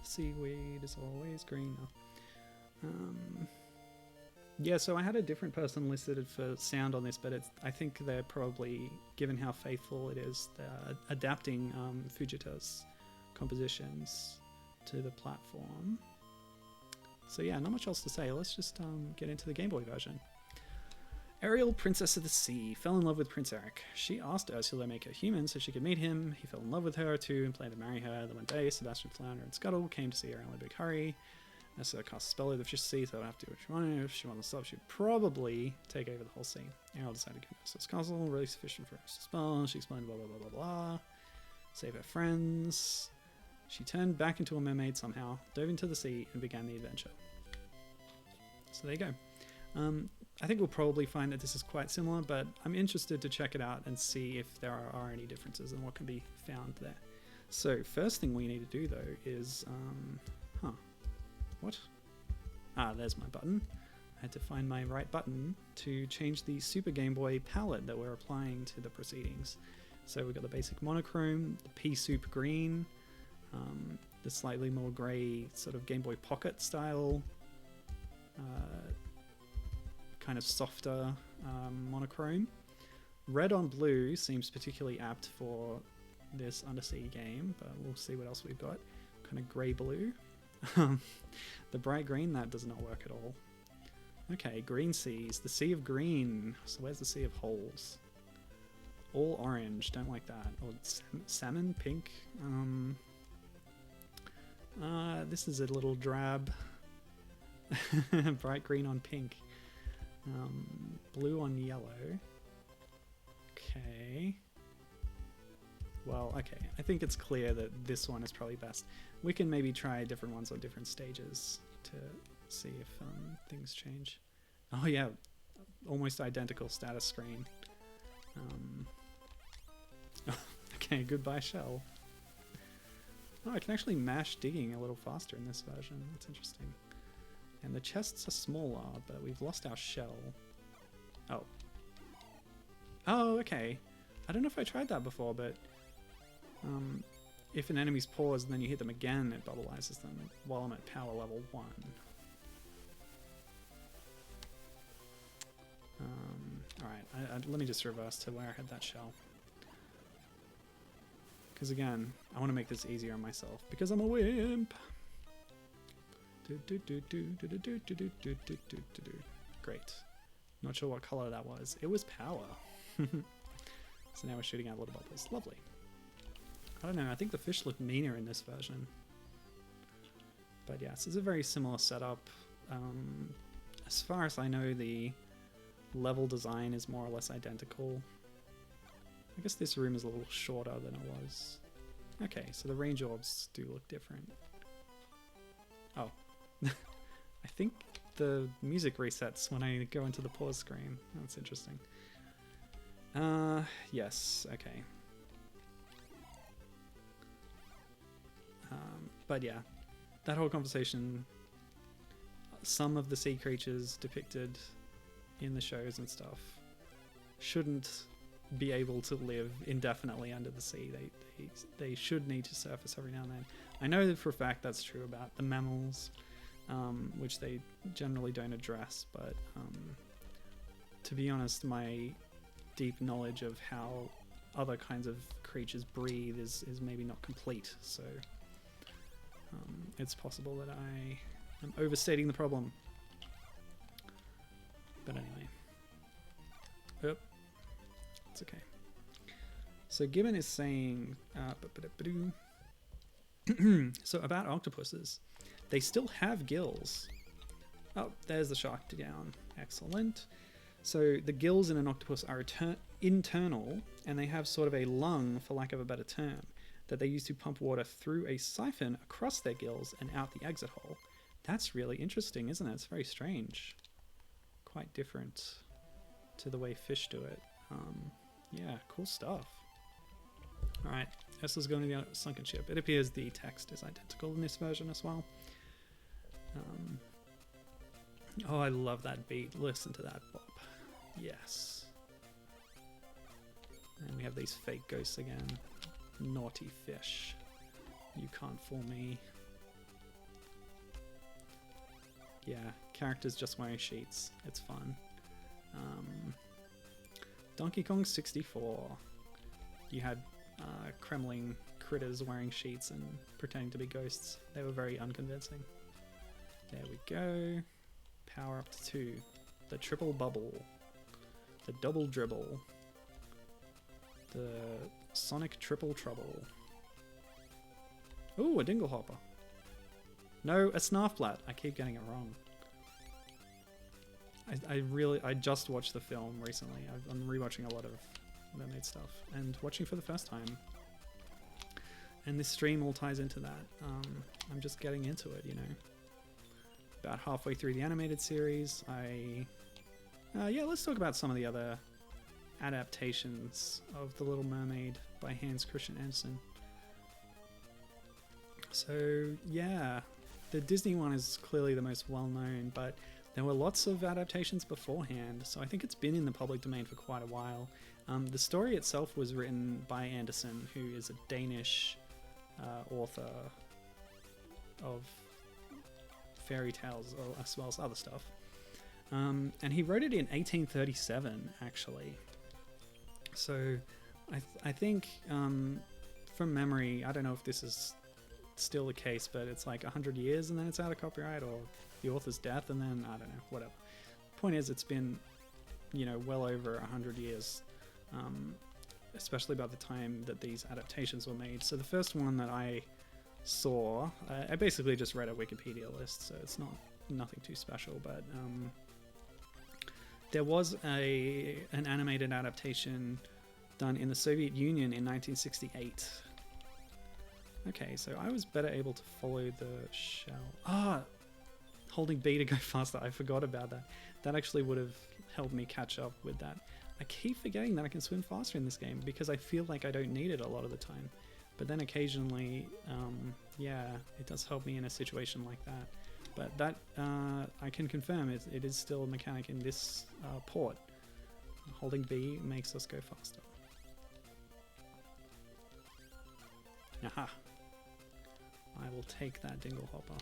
Seaweed is always greener. Yeah, so I had a different person listed for sound on this, but I think they're probably, given how faithful it is, they're adapting Fujita's compositions to the platform. So yeah, not much else to say. Let's just get into the Game Boy version. Ariel, Princess of the Sea, fell in love with Prince Eric. She asked Ursula to make her human so she could meet him. He fell in love with her too and planned to marry her. Then one day, Sebastian, Flounder, and Scuttle came to see her in a big hurry. Ursula cast a spell over the fish sea, so I don't have to do what she wanted. If she wanted to stop, she'd probably take over the whole scene. Ariel decided to go to Ursula's castle, release the fish for Ursula's spell. She explained blah blah blah blah blah. Save her friends. She turned back into a mermaid somehow, dove into the sea, and began the adventure. So there you go. I think we'll probably find that this is quite similar, but I'm interested to check it out and see if there are any differences and what can be found there. So first thing we need to do though is, what? Ah, there's my button. I had to find my right button to change the Super Game Boy palette that we're applying to the proceedings. So we've got the basic monochrome, the pea soup green, the slightly more grey sort of Game Boy Pocket style, kind of softer monochrome. Red on blue seems particularly apt for this undersea game, but we'll see what else we've got. Kind of grey blue. The bright green, that does not work at all. Okay, green seas. The sea of green. So where's the sea of holes? All orange. Don't like that. Or salmon, pink. This is a little drab. Bright green on pink. Blue on yellow. Okay. Well, okay. I think it's clear that this one is probably best. We can maybe try different ones on different stages to see if things change. Oh yeah, almost identical status screen. Okay, goodbye shell. Oh, I can actually mash digging a little faster in this version. That's interesting. And the chests are smaller, but we've lost our shell. Oh. Oh, okay. I don't know if I tried that before, but if an enemy's paused and then you hit them again, it bubbleizes them while I'm at power level 1. Alright, let me just reverse to where I had that shell. Because again, I want to make this easier on myself, because I'm a wimp! Great. Not sure what color that was. It was power. So now we're shooting out little bubbles. Lovely. I don't know, I think the fish look meaner in this version. But yes, it's a very similar setup. As far as I know, the level design is more or less identical. I guess this room is a little shorter than it was. Okay, so the range orbs do look different. Oh. I think the music resets when I go into the pause screen. That's interesting. Yes, okay. But yeah, that whole conversation, some of the sea creatures depicted in the shows and stuff shouldn't be able to live indefinitely under the sea. They should need to surface every now and then. I know that for a fact that's true about the mammals, which they generally don't address, but to be honest, my deep knowledge of how other kinds of creatures breathe is maybe not complete, so it's possible that I am overstating the problem. But anyway. Oop. It's okay. So Gibbon is saying, so about octopuses, they still have gills. Oh, there's the shark down. Excellent. So the gills in an octopus are internal, and they have sort of a lung, for lack of a better term, that they use to pump water through a siphon across their gills and out the exit hole. That's really interesting, isn't it? It's very strange. Quite different to the way fish do it. Yeah, cool stuff. Alright, Ursula's going to the sunken ship. It appears the text is identical in this version as well. Oh, I love that beat. Listen to that bop. Yes. And we have these fake ghosts again. Naughty fish. You can't fool me. Yeah, characters just wearing sheets. It's fun. Donkey Kong 64. You had Kremling critters wearing sheets and pretending to be ghosts. They were very unconvincing. There we go. Power up to 2. The triple bubble. The double dribble. The sonic triple trouble. Ooh, a dinglehopper. No, a snarfblat. I keep getting it wrong. I just watched the film recently. I'm rewatching a lot of Mermaid stuff and watching for the first time. And this stream all ties into that. I'm just getting into it, you know. About halfway through the animated series, I Yeah, let's talk about some of the other adaptations of The Little Mermaid by Hans Christian Andersen. So yeah, the Disney one is clearly the most well-known, but there were lots of adaptations beforehand, so I think it's been in the public domain for quite a while. The story itself was written by Andersen, who is a Danish author of fairy tales as well as other stuff. And he wrote it in 1837, actually. So I think, from memory, I don't know if this is still the case, but it's like 100 years and then it's out of copyright, or the author's death and then, I don't know, whatever. Point is, it's been, well over 100 years, especially by the time that these adaptations were made. So the first one that I saw, I basically just read a Wikipedia list, so it's nothing too special, but there was an animated adaptation done in the Soviet Union in 1968. Okay, so I was better able to follow the shell. Holding B to go faster. I forgot about that. That actually would have helped me catch up with that. I keep forgetting that I can swim faster in this game because I feel like I don't need it a lot of the time. But then occasionally, yeah, it does help me in a situation like that. But that, I can confirm, it is still a mechanic in this port. Holding B makes us go faster. Aha! I will take that dingle hopper.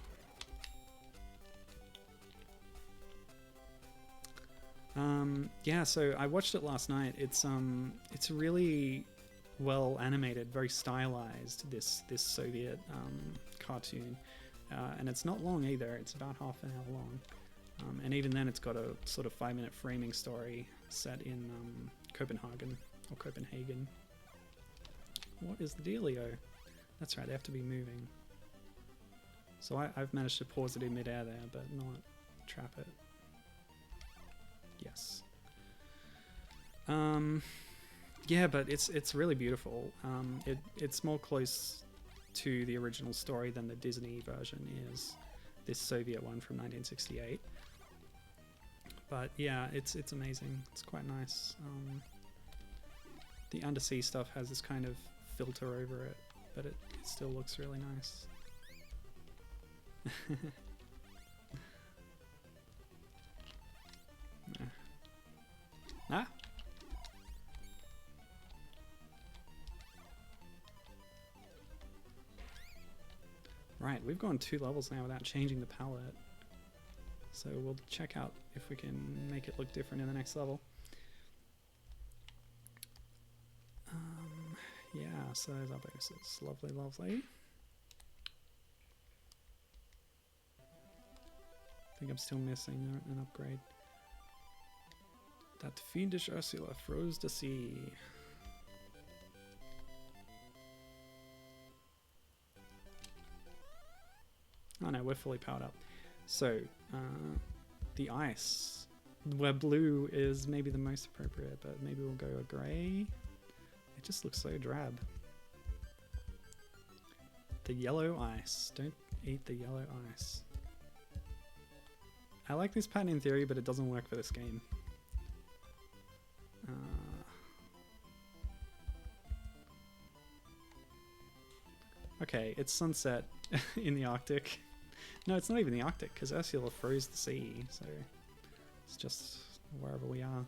Yeah, so I watched it last night. It's really well animated, very stylized, this Soviet cartoon, and it's not long either. It's about half an hour long, and even then it's got a sort of 5-minute framing story set in Copenhagen. What is the dealio? That's right, they have to be moving. So I've managed to pause it in midair there, but not trap it. Yes. Yeah, but it's really beautiful. It's more close to the original story than the Disney version is, this Soviet one from 1968. But yeah, it's amazing. It's quite nice. The undersea stuff has this kind of filter over it, but it still looks really nice. Ah! Right, we've gone 2 levels now without changing the palette. So we'll check out if we can make it look different in the next level. Yeah, so there's our bonuses. Lovely, lovely. I think I'm still missing an upgrade. That fiendish Ursula froze the sea. Oh no, we're fully powered up. So, the ice. Where blue is maybe the most appropriate, but maybe we'll go a grey. It just looks so drab. The yellow ice. Don't eat the yellow ice. I like this pattern in theory, but it doesn't work for this game. Okay, it's sunset in the Arctic. No, it's not even the Arctic, because Ursula froze the sea, so it's just wherever we are.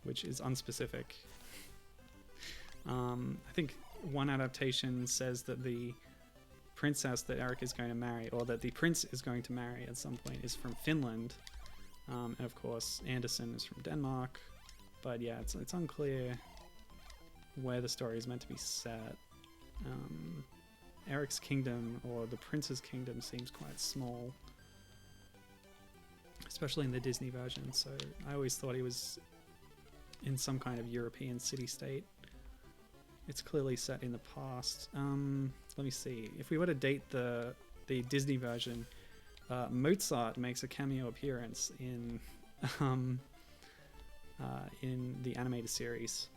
Which is unspecific. I think one adaptation says that the princess that Eric is going to marry, or that the prince is going to marry at some point, is from Finland. And of course, Andersen is from Denmark. But yeah, it's unclear where the story is meant to be set. Eric's kingdom, or the prince's kingdom, seems quite small, especially in the Disney version, so I always thought he was in some kind of European city-state. It's clearly set in the past. Let me see. If we were to date the Disney version, Mozart makes a cameo appearance in the animated series.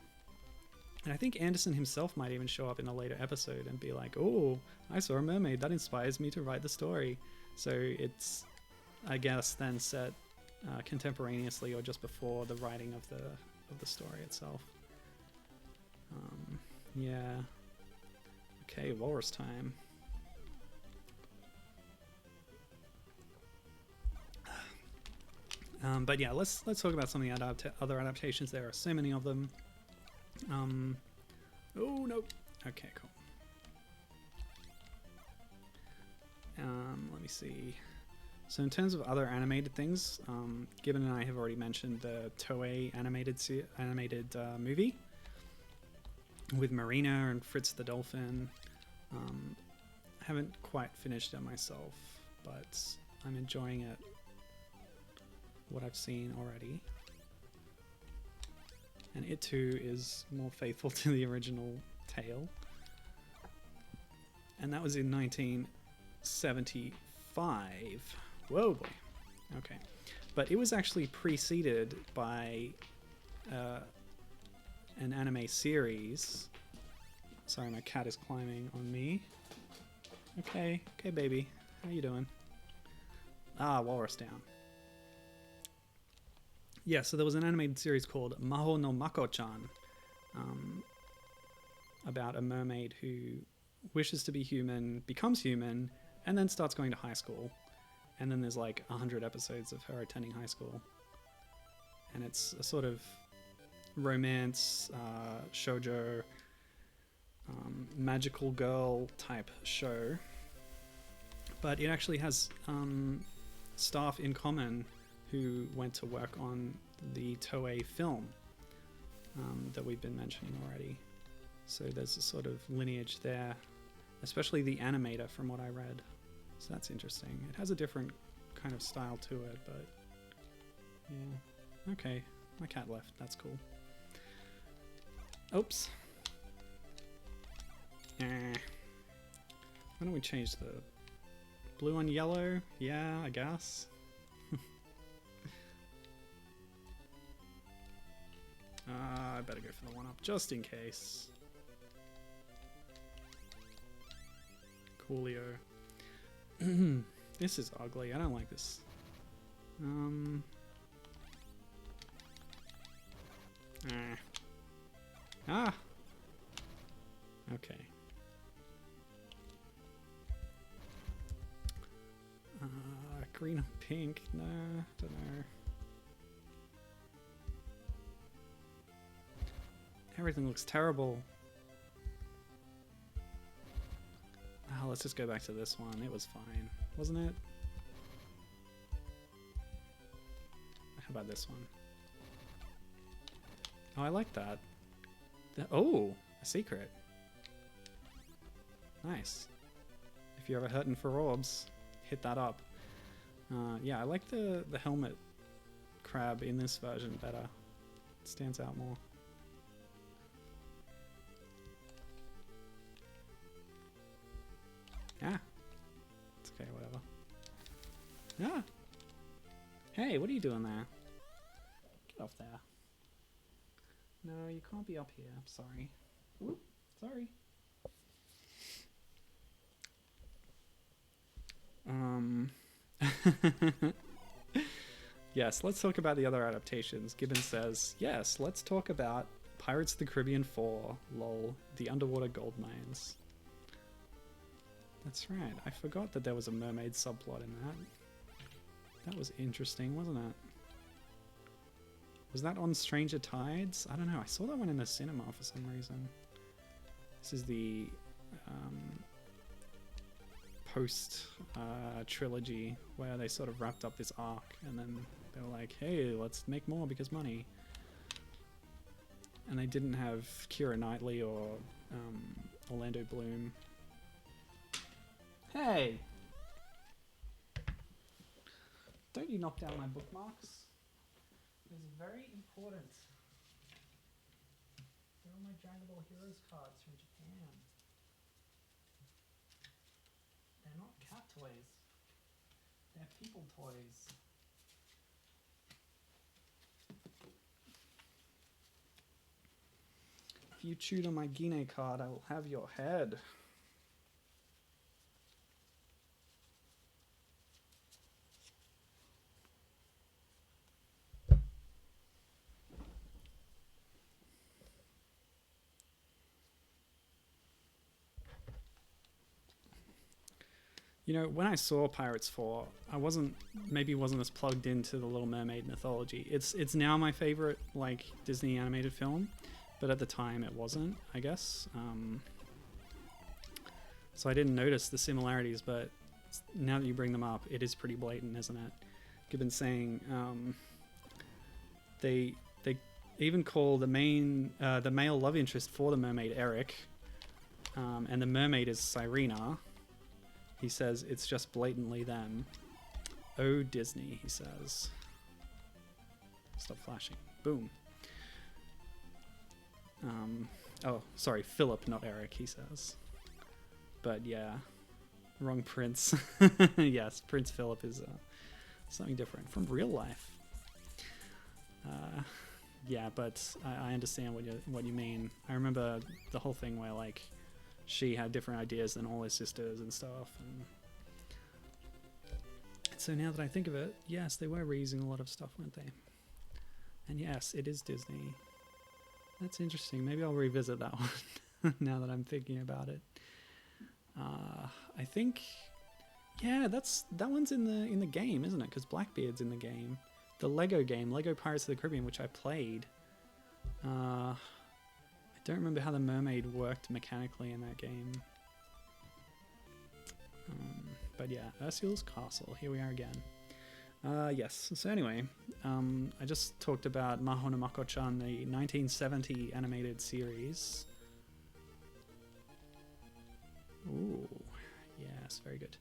And I think Andersen himself might even show up in a later episode and be like, oh, I saw a mermaid, that inspires me to write the story. So it's, I guess, then set contemporaneously or just before the writing of the story itself. Yeah. Okay, walrus time. But yeah, let's talk about some of the other adaptations. There are so many of them. Oh no. Okay, cool. Let me see. So in terms of other animated things, Gibbon and I have already mentioned the Toei animated movie with Marina and Fritz the Dolphin. I haven't quite finished it myself, but I'm enjoying it. What I've seen already. And it too is more faithful to the original tale. And that was in 1975. Whoa boy. Okay. But it was actually preceded by an anime series. Sorry, my cat is climbing on me. Okay, baby. How you doing? Ah, walrus down. Yeah, so there was an animated series called Maho no Mako-chan, about a mermaid who wishes to be human, becomes human, and then starts going to high school. And then there's like 100 episodes of her attending high school. And it's a sort of romance, shoujo, magical girl type show. But it actually has staff in common who went to work on the Toei film that we've been mentioning already. So there's a sort of lineage there, especially the animator from what I read. So that's interesting. It has a different kind of style to it, but yeah. Okay, my cat left. That's cool. Oops. Why don't we change the blue on yellow? Yeah, I guess. I better go for the 1-up just in case. Coolio. This is ugly. I don't like this. Ah. Okay. Green or pink? Nah, don't know. Everything looks terrible. Oh, let's just go back to this one. It was fine, wasn't it? How about this one? Oh, I like that. Oh, a secret. Nice. If you're ever hurting for orbs, hit that up. Yeah, I like the helmet crab in this version better. It stands out more. Ah. It's okay, whatever. Ah! Hey, what are you doing there? Get off there. No, you can't be up here. I'm sorry. Ooh, sorry. Yes, let's talk about the other adaptations. Gibbon says, yes, let's talk about Pirates of the Caribbean 4, lol, the underwater gold mines. That's right. I forgot that there was a mermaid subplot in that. That was interesting, wasn't it? Was that on Stranger Tides? I don't know. I saw that one in the cinema for some reason. This is the post trilogy where they sort of wrapped up this arc and then they were like, hey, let's make more because money. And they didn't have Keira Knightley or Orlando Bloom. Hey! Don't you knock down my bookmarks? It's very important. They're all my Dragon Ball Heroes cards from Japan. They're not cat toys. They're people toys. If you chewed on my Gine card, I will have your head. You know, when I saw Pirates 4, I wasn't as plugged into the Little Mermaid mythology. It's now my favorite like Disney animated film, but at the time it wasn't, I guess. So I didn't notice the similarities, but now that you bring them up, it is pretty blatant, isn't it? Gibbon's saying they even call the male love interest for the mermaid Eric, and the mermaid is Sirena. He says it's just blatantly them. Oh, Disney, he says. Stop flashing. Boom. Oh, sorry, Philip, not Eric, he says. But yeah, wrong prince. Yes, Prince Philip is something different from real life. Yeah, but I understand what you mean. I remember the whole thing where like she had different ideas than all her sisters and stuff. And so now that I think of it, yes, they were reusing a lot of stuff, weren't they? And yes, it is Disney. That's interesting. Maybe I'll revisit that one now that I'm thinking about it. I think, yeah, that one's in the game, isn't it? Because Blackbeard's in the game. The Lego game, Lego Pirates of the Caribbean, which I played. I don't remember how the mermaid worked mechanically in that game. But yeah, Ursula's Castle. Here we are again. Yes, so anyway, I just talked about Maho no Mako-chan, the 1970 animated series. Ooh, yes, very good.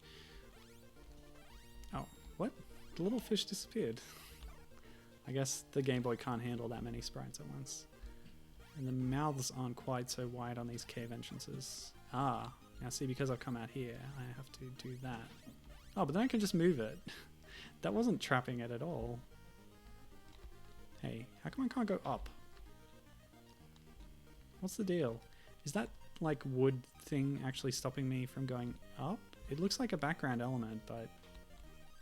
Oh, what? The little fish disappeared. I guess the Game Boy can't handle that many sprites at once. And the mouths aren't quite so wide on these cave entrances. Ah, now see, because I've come out here, I have to do that. Oh, but then I can just move it. That wasn't trapping it at all. Hey, how come I can't go up? What's the deal? Is that, like, wood thing actually stopping me from going up? It looks like a background element, but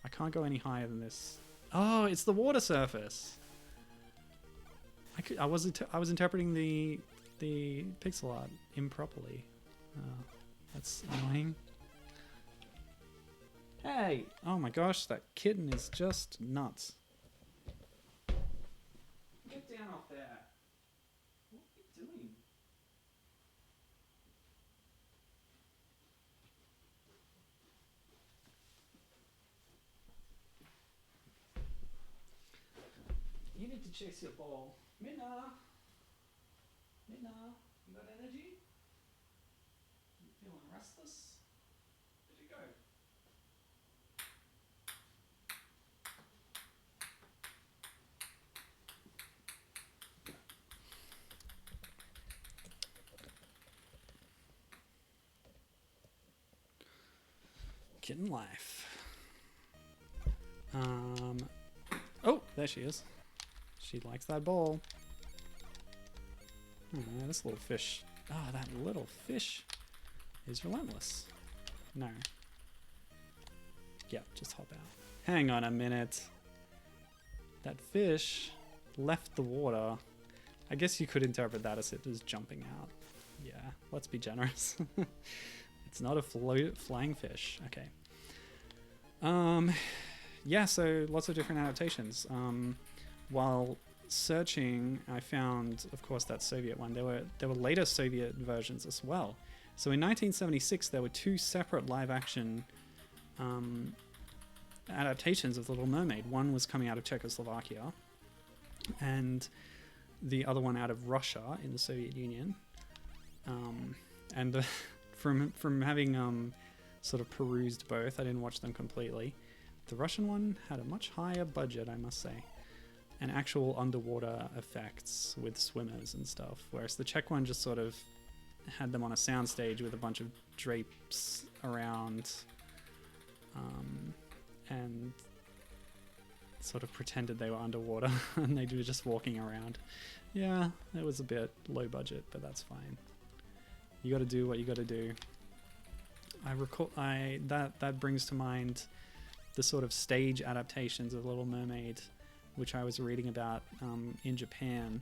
I can't go any higher than this. Oh, it's the water surface! I was interpreting the pixel art improperly. Oh, that's annoying. Hey! Oh my gosh, that kitten is just nuts. Get down off there. What are you doing? You need to chase your ball. Minna! Minna, you got energy? You feeling restless? Where'd you go? Kitten life. Oh, there she is. She likes that ball. Oh, this little fish. Oh, that little fish is relentless. No. Yeah, just hop out. Hang on a minute. That fish left the water. I guess you could interpret that as it was jumping out. Yeah, let's be generous. It's not a flying fish. Okay. Yeah, so lots of different adaptations. While searching, I found, of course, that Soviet one. There were later Soviet versions as well. So in 1976, there were two separate live-action adaptations of The Little Mermaid. One was coming out of Czechoslovakia, and the other one out of Russia in the Soviet Union. And from having sort of perused both, I didn't watch them completely. The Russian one had a much higher budget, I must say, and actual underwater effects with swimmers and stuff, whereas the Czech one just sort of had them on a soundstage with a bunch of drapes around, and sort of pretended they were underwater and they were just walking around. Yeah, it was a bit low budget, but that's fine. You got to do what you got to do. I recall that brings to mind the sort of stage adaptations of Little Mermaid, which I was reading about in Japan.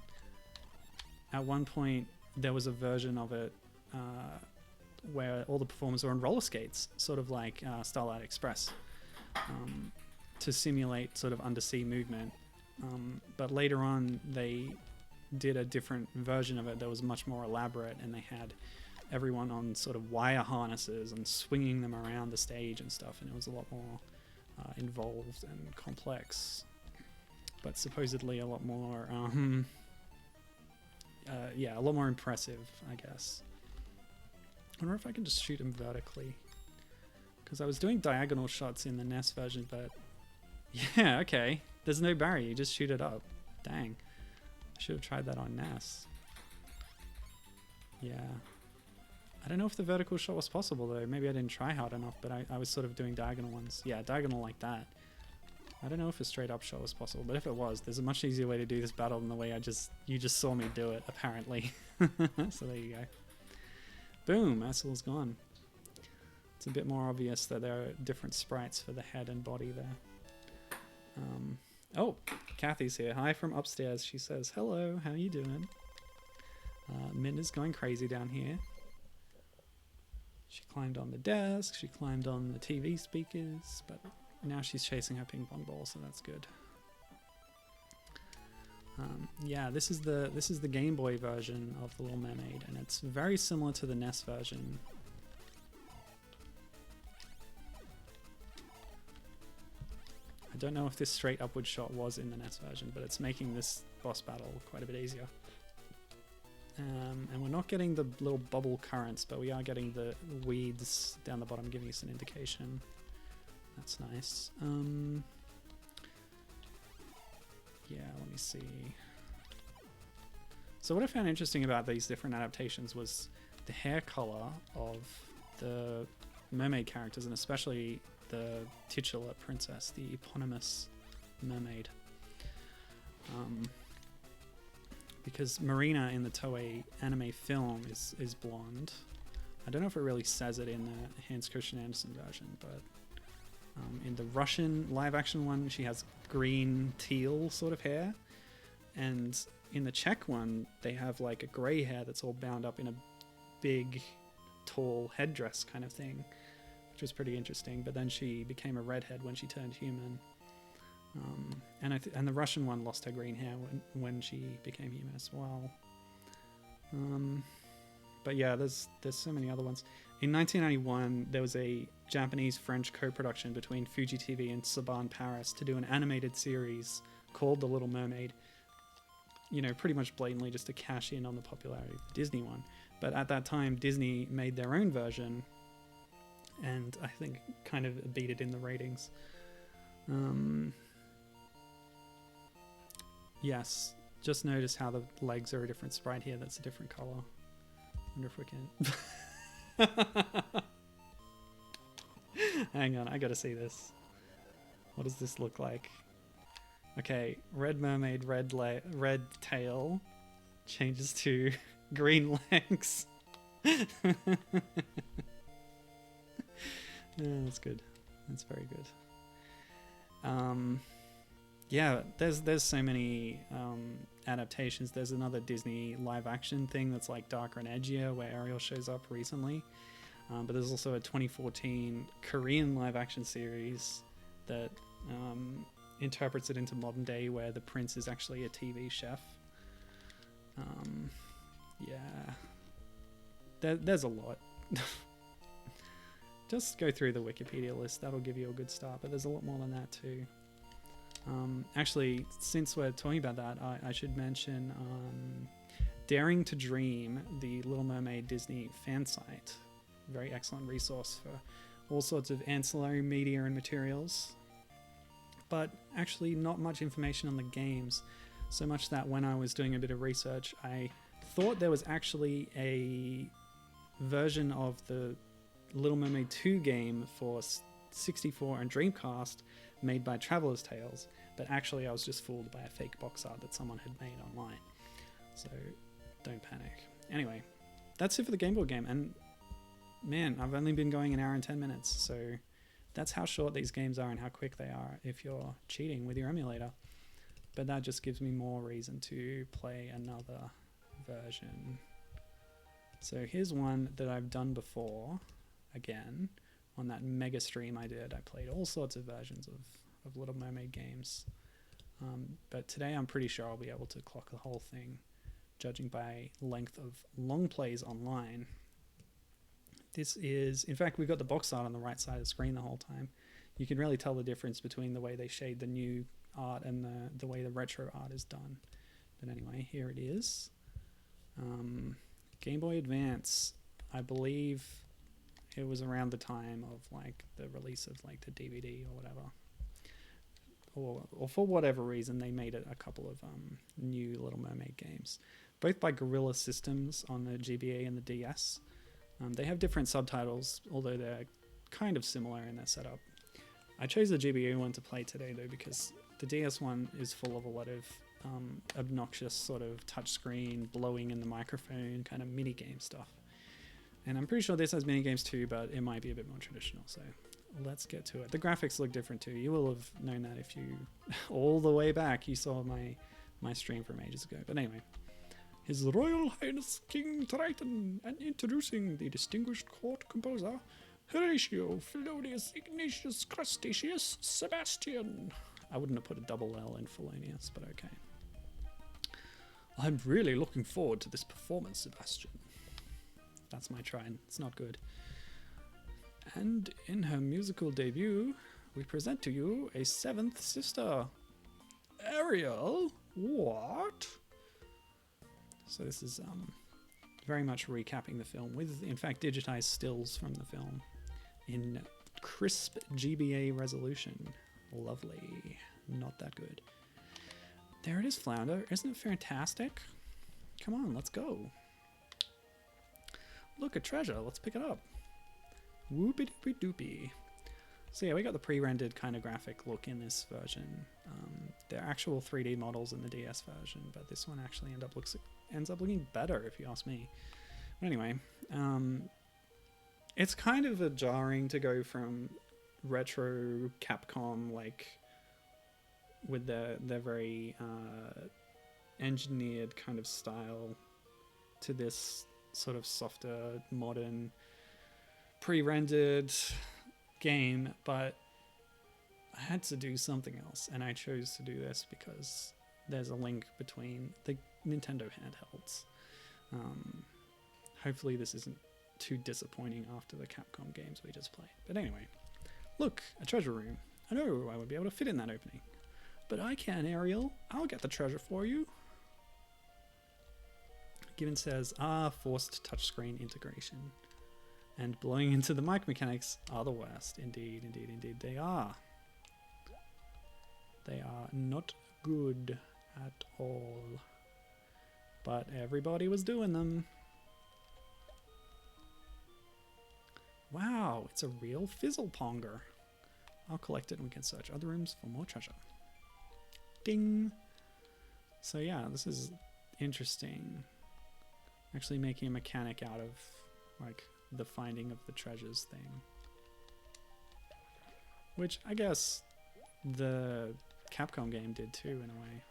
At one point, there was a version of it where all the performers were on roller skates, sort of like Starlight Express, to simulate sort of undersea movement. But later on, they did a different version of it that was much more elaborate, and they had everyone on sort of wire harnesses and swinging them around the stage and stuff, and it was a lot more involved and complex, but supposedly a lot more a lot more impressive, I guess. I wonder if I can just shoot him vertically, because I was doing diagonal shots in the NES version, but yeah, okay, there's no barrier, you just shoot it up. Dang, I should have tried that on NES. Yeah, I don't know if the vertical shot was possible though. Maybe I didn't try hard enough, but I was sort of doing diagonal ones. Yeah, diagonal like that. I don't know if a straight up shot was possible, but if it was, there's a much easier way to do this battle than the way you just saw me do it, apparently. So there you go. Boom, Ursula's gone. It's a bit more obvious that there are different sprites for the head and body there. Oh, Kathy's here. Hi from upstairs. She says, hello, how you doing? Min is going crazy down here. She climbed on the desk, she climbed on the TV speakers, but now she's chasing her ping pong ball, so that's good. Yeah, this is the Game Boy version of The Little Mermaid, and it's very similar to the NES version. I don't know if this straight upward shot was in the NES version, but it's making this boss battle quite a bit easier. And we're not getting the little bubble currents, but we are getting the weeds down the bottom, giving us an indication. That's nice. Yeah, let me see. So what I found interesting about these different adaptations was the hair color of the mermaid characters, and especially the titular princess, the eponymous mermaid. Because Marina in the Toei anime film is blonde. I don't know if it really says it in the Hans Christian Andersen version, but in the Russian live-action one, she has green teal sort of hair, and in the Czech one, they have like a grey hair that's all bound up in a big, tall headdress kind of thing, which was pretty interesting. But then she became a redhead when she turned human. And the Russian one lost her green hair when she became human as well. But yeah, there's so many other ones. In 1991, there was a Japanese-French co-production between Fuji TV and Saban Paris to do an animated series called The Little Mermaid. You know, pretty much blatantly just to cash in on the popularity of the Disney one. But at that time, Disney made their own version, and I think kind of beat it in the ratings. Yes, just notice how the legs are a different sprite here. That's a different color. Wonder if we can... Hang on, I gotta see this. What does this look like? Okay, red mermaid, red tail changes to green legs. Yeah, that's good. That's very good. Yeah, there's so many adaptations. There's another Disney live action thing that's like darker and edgier where Ariel shows up recently. But there's also a 2014 Korean live action series that interprets it into modern day where the prince is actually a TV chef. Yeah, there's a lot. Just go through the Wikipedia list, that'll give you a good start, but there's a lot more than that too. Actually, since we're talking about that, I should mention Daring to Dream, the Little Mermaid Disney fan site. Very excellent resource for all sorts of ancillary media and materials. But actually not much information on the games, so much that when I was doing a bit of research, I thought there was actually a version of the Little Mermaid 2 game for 64 and Dreamcast made by Traveller's Tales, but actually I was just fooled by a fake box art that someone had made online. So don't panic. Anyway, that's it for the Game Boy game, and man, I've only been going an hour and 10 minutes, so that's how short these games are and how quick they are if you're cheating with your emulator. But that just gives me more reason to play another version. So here's one that I've done before. Again, on that mega stream I did, I played all sorts of versions of Little Mermaid games. But today I'm pretty sure I'll be able to clock the whole thing, judging by length of long plays online. This is, in fact, we've got the box art on the right side of the screen the whole time. You can really tell the difference between the way they shade the new art and the way the retro art is done. But anyway, here it is. Game Boy Advance, I believe it was around the time of like the release of like the DVD or whatever. Or for whatever reason, they made a couple of new Little Mermaid games, both by Guerrilla Systems on the GBA and the DS. They have different subtitles, although they're kind of similar in their setup. I chose the GBA one to play today, though, because the DS one is full of a lot of obnoxious sort of touchscreen, blowing in the microphone kind of mini-game stuff. And I'm pretty sure this has mini-games too, but it might be a bit more traditional, so let's get to it. The graphics look different too. You will have known that if you, all the way back, you saw my stream from ages ago. But anyway. His Royal Highness King Triton, and introducing the distinguished court composer, Horatio Felonius Ignatius Crustaceus Sebastian. I wouldn't have put a double L in Felonius, but okay. I'm really looking forward to this performance, Sebastian. That's my try, and it's not good. And in her musical debut, we present to you a seventh sister. Ariel? What? So this is very much recapping the film with, in fact, digitized stills from the film in crisp GBA resolution. Lovely. Not that good. There it is, Flounder. Isn't it fantastic? Come on, let's go. Look, a treasure. Let's pick it up. Whoopie doopie. So yeah, we got the pre-rendered kind of graphic look in this version. They're actual 3D models in the DS version, but this one actually ends up looking better, if you ask me. But anyway, it's kind of jarring to go from retro Capcom, like with their very engineered kind of style, to this sort of softer, modern, pre-rendered game, but I had to do something else, and I chose to do this because there's a link between the Nintendo handhelds. Hopefully this isn't too disappointing after the Capcom games we just played. But anyway, look, a treasure room. I know I would be able to fit in that opening. But I can, Ariel. I'll get the treasure for you. Given says, forced touchscreen integration. And blowing into the mic mechanics are the worst. Indeed, indeed, indeed, they are. They are not good at all. But everybody was doing them. Wow, it's a real fizzle ponger. I'll collect it and we can search other rooms for more treasure. Ding! So yeah, this is interesting. Actually making a mechanic out of, like, the finding of the treasures thing. Which I guess the Capcom game did too, in a way.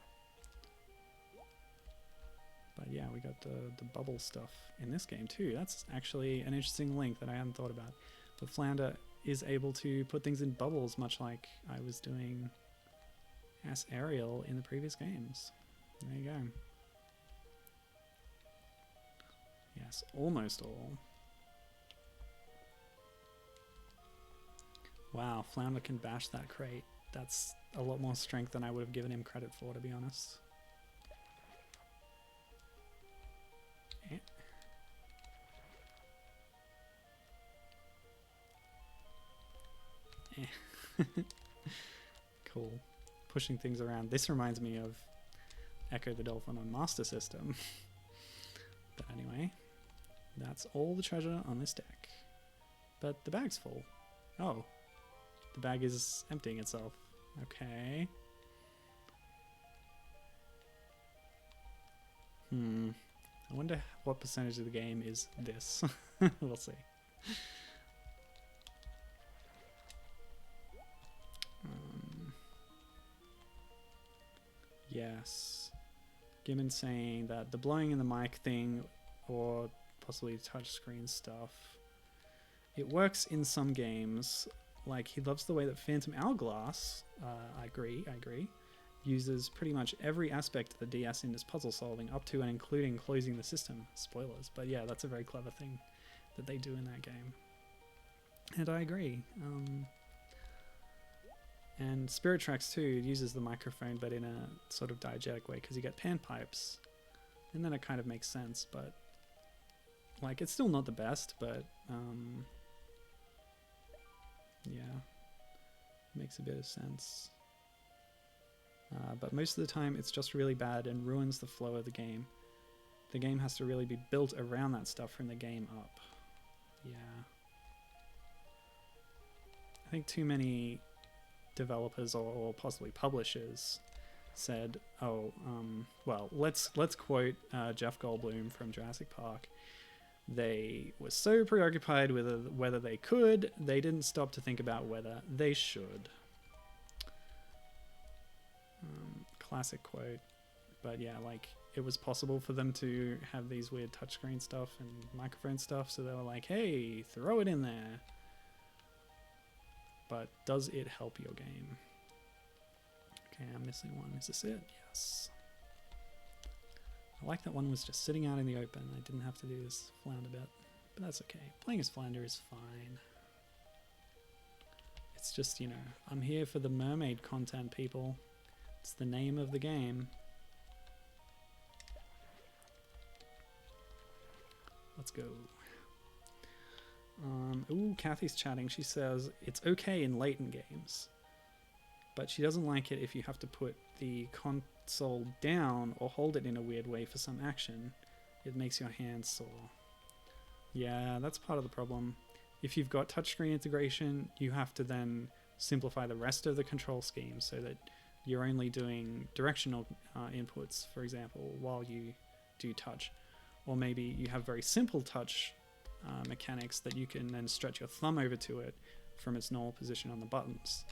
But yeah, we got the bubble stuff in this game too. That's actually an interesting link that I hadn't thought about. But Flounder is able to put things in bubbles, much like I was doing as Ariel in the previous games. There you go. Yes, almost all. Wow, Flounder can bash that crate. That's a lot more strength than I would have given him credit for, to be honest. Cool. Pushing things around. This reminds me of Echo the Dolphin on Master System. But anyway, that's all the treasure on this deck. But the bag's full. Oh, the bag is emptying itself. Okay. I wonder what percentage of the game is this. We'll see. Yes. Gibbon saying that the blowing in the mic thing, or possibly touchscreen stuff. It works in some games. Like, he loves the way that Phantom Hourglass, I agree, uses pretty much every aspect of the DS in his puzzle solving, up to and including closing the system. Spoilers, but yeah, that's a very clever thing that they do in that game. And I agree. And Spirit Tracks 2 uses the microphone, but in a sort of diegetic way, because you get panpipes. And then it kind of makes sense, but like, it's still not the best, but yeah, makes a bit of sense. But most of the time it's just really bad and ruins the flow of the game. The game has to really be built around that stuff from the game up. Yeah. I think too many developers or possibly publishers said, oh, well, let's quote Jeff Goldblum from Jurassic Park. They were so preoccupied with whether they could, they didn't stop to think about whether they should. Classic quote. But yeah, like, it was possible for them to have these weird touchscreen stuff and microphone stuff, so they were like, hey, throw it in there. But does it help your game? Okay, I'm missing one. Is this it? Yes. I like that one was just sitting out in the open. I didn't have to do this flounder bit, but that's okay. Playing as Flounder is fine. It's just, you know, I'm here for the Mermaid content, people. It's the name of the game. Let's go. Ooh, Kathy's chatting. She says it's okay in latent games, but she doesn't like it if you have to put the console down or hold it in a weird way for some action. It makes your hands sore. Yeah, that's part of the problem. If you've got touchscreen integration, you have to then simplify the rest of the control scheme so that you're only doing directional inputs, for example, while you do touch. Or maybe you have very simple touch mechanics that you can then stretch your thumb over to it from its normal position on the buttons.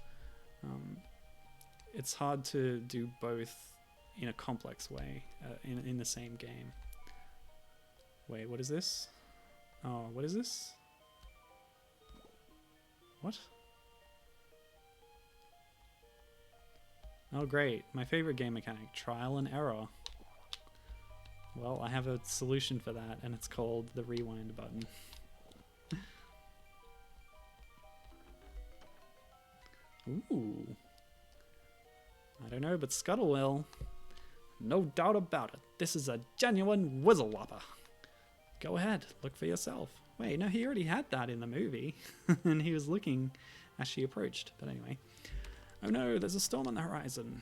It's hard to do both in a complex way in the same game. Wait, what is this? Oh, what is this? What? Oh great, my favorite game mechanic, trial and error. Well, I have a solution for that, and it's called the rewind button. Ooh. I don't know, but Scuttle will. No doubt about it. This is a genuine whizzle whopper. Go ahead, look for yourself. Wait, no, he already had that in the movie. And he was looking as she approached. But anyway. Oh no, there's a storm on the horizon.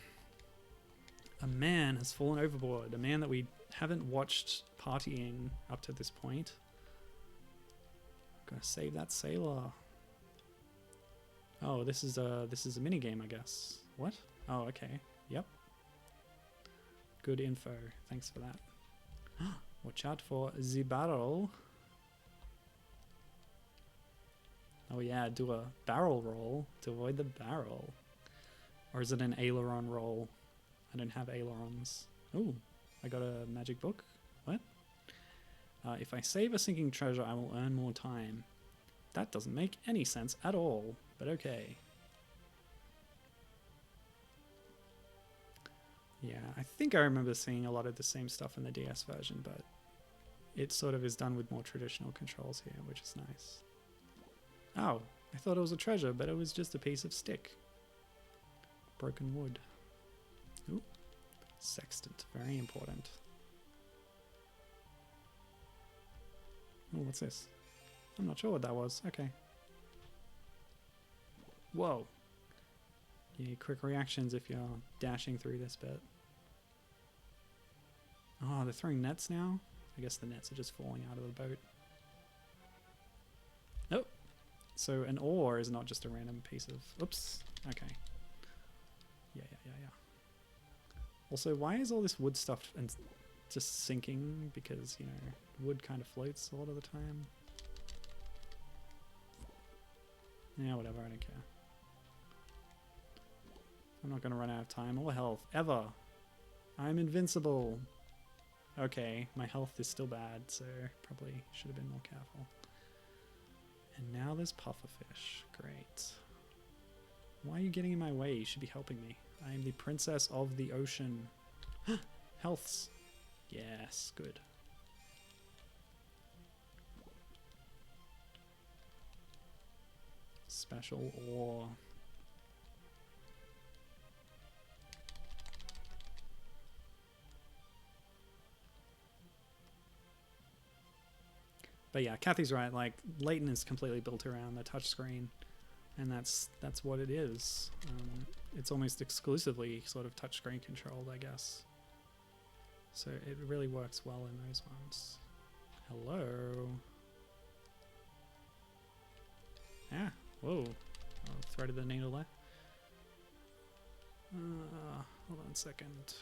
A man has fallen overboard. A man that we haven't watched partying up to this point. Gotta save that sailor. Oh, this is a mini game, I guess. What? Oh, okay. Yep. Good info. Thanks for that. Watch out for the barrel. Oh yeah, do a barrel roll to avoid the barrel. Or is it an aileron roll? I don't have ailerons. Ooh, I got a magic book. What? If I save a sinking treasure, I will earn more time. That doesn't make any sense at all, but okay. Yeah, I think I remember seeing a lot of the same stuff in the DS version, but it sort of is done with more traditional controls here, which is nice. Oh, I thought it was a treasure, but it was just a piece of stick. Broken wood. Ooh, sextant, very important. Oh, what's this? I'm not sure what that was. Okay. Whoa. You need quick reactions if you're dashing through this bit. Oh, they're throwing nets now? I guess the nets are just falling out of the boat. Oh. So an oar is not just a random piece of... Oops. Okay. Yeah. Also, why is all this wood stuff and just sinking? Because, you know, wood kind of floats a lot of the time. Yeah, whatever, I don't care. I'm not going to run out of time or health, ever. I'm invincible. Okay, my health is still bad, so probably should have been more careful. And now there's pufferfish. Great. Why are you getting in my way? You should be helping me. I am the princess of the ocean. Healths. Yes, good. Special ore. But yeah, Kathy's right. Like, Layton is completely built around the touchscreen, and that's what it is. It's almost exclusively sort of touchscreen controlled, I guess. So it really works well in those ones. Hello. Ah, whoa. Oh, threaded the needle there. Hold on a second.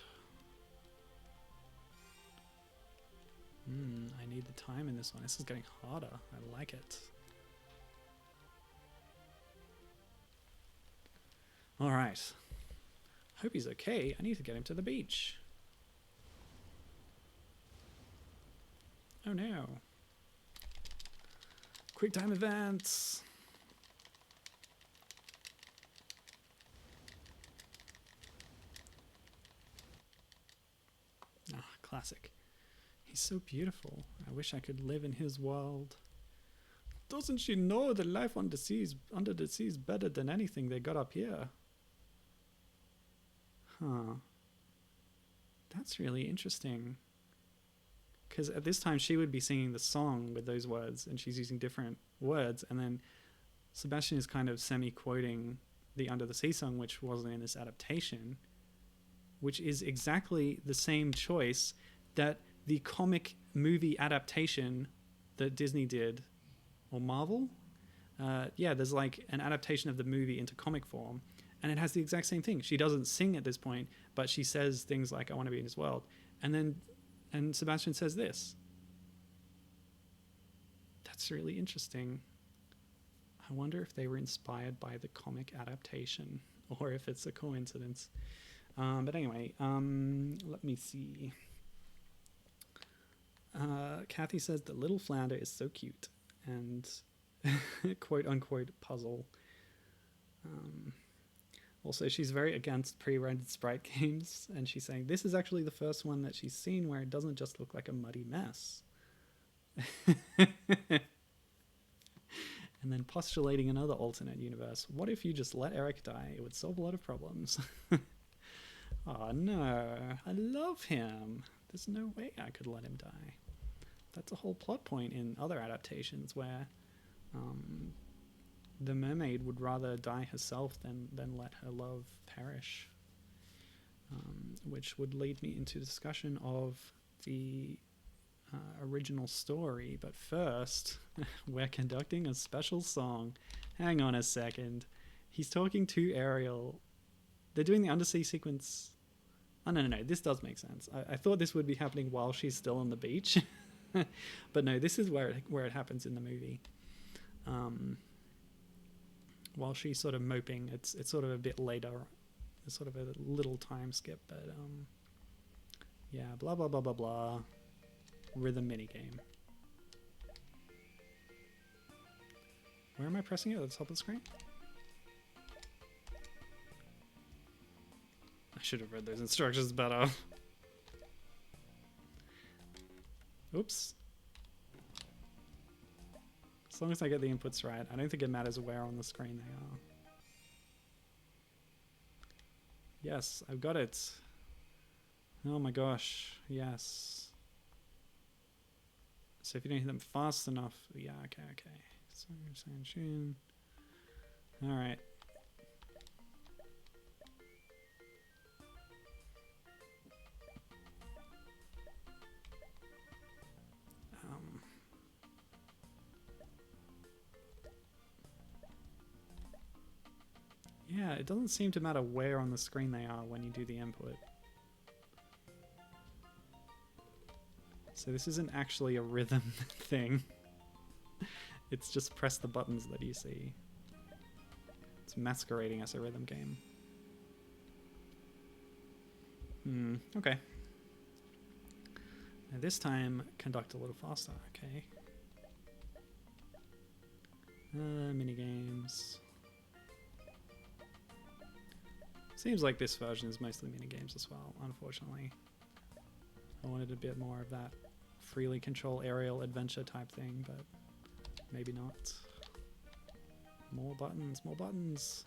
I need the time in this one. This is getting harder. I like it. Alright. Hope he's okay. I need to get him to the beach. Oh no. Quick time events. Ah, classic. He's so beautiful. I wish I could live in his world. Doesn't she know that life under the sea is better than anything they got up here? Huh. That's really interesting. Because at this time she would be singing the song with those words, and she's using different words, and then Sebastian is kind of semi-quoting the Under the Sea song, which wasn't in this adaptation, which is exactly the same choice that the comic movie adaptation that Disney did, or Marvel. Yeah, there's like an adaptation of the movie into comic form, and it has the exact same thing. She doesn't sing at this point, but she says things like, I want to be in his world. And Sebastian says this. That's really interesting. I wonder if they were inspired by the comic adaptation, or if it's a coincidence. But anyway, let me see. Kathy says that little flounder is so cute and quote unquote puzzle. Also, she's very against pre-rendered sprite games, and she's saying this is actually the first one that she's seen where it doesn't just look like a muddy mess. And then postulating another alternate universe. What if you just let Eric die? It would solve a lot of problems. Oh no, I love him. There's no way I could let him die. That's a whole plot point in other adaptations where the mermaid would rather die herself than let her love perish. Which would lead me into discussion of the original story. But first, we're conducting a special song. Hang on a second. He's talking to Ariel. They're doing the undersea sequence. Oh, no. This does make sense. I thought this would be happening while she's still on the beach. But no, this is where it happens in the movie. While she's sort of moping, it's sort of a bit later. It's sort of a little time skip, but yeah, blah blah blah blah blah. Rhythm minigame. Where am I pressing it? At the top of the screen? I should have read those instructions better. Oops. As long as I get the inputs right, I don't think it matters where on the screen they are. Yes, I've got it. Oh my gosh, yes. So if you don't hit them fast enough, yeah, okay. So same tune. All right. Yeah, it doesn't seem to matter where on the screen they are when you do the input. So this isn't actually a rhythm thing. It's just press the buttons that you see. It's masquerading as a rhythm game. Okay. And this time, conduct a little faster, okay. Minigames. Seems like this version is mostly minigames as well, unfortunately. I wanted a bit more of that freely control aerial adventure type thing, but maybe not. More buttons, more buttons.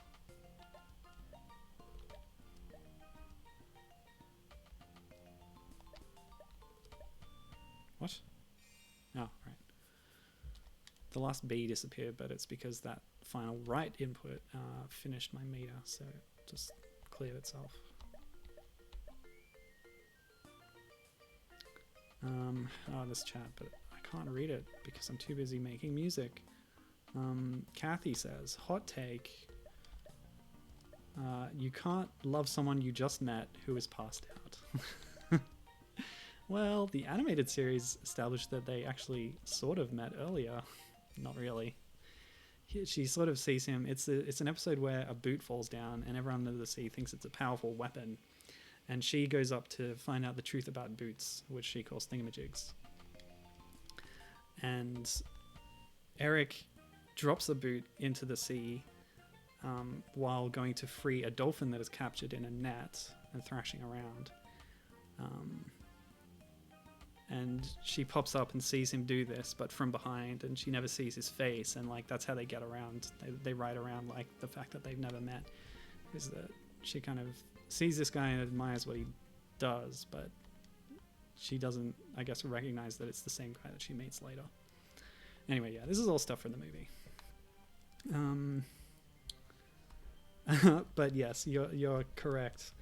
What? Oh, right. The last B disappeared, but it's because that final right input finished my meter, so it just cleared itself. Oh, this chat, but I can't read it because I'm too busy making music. Kathy says, hot take. You can't love someone you just met who is passed out. Well, the animated series established that they actually sort of met earlier. Not really. She sort of sees him. It's an episode where a boot falls down and everyone under the sea thinks it's a powerful weapon. And she goes up to find out the truth about boots, which she calls thingamajigs. And Eric drops the boot into the sea while going to free a dolphin that is captured in a net and thrashing around. And she pops up and sees him do this, but from behind, and she never sees his face, and like that's how they get around. They ride around like the fact that they've never met, is that she kind of sees this guy and admires what he does, but she doesn't, I guess, recognize that it's the same guy that she meets later. Anyway, yeah, this is all stuff from the movie. But yes, you're correct.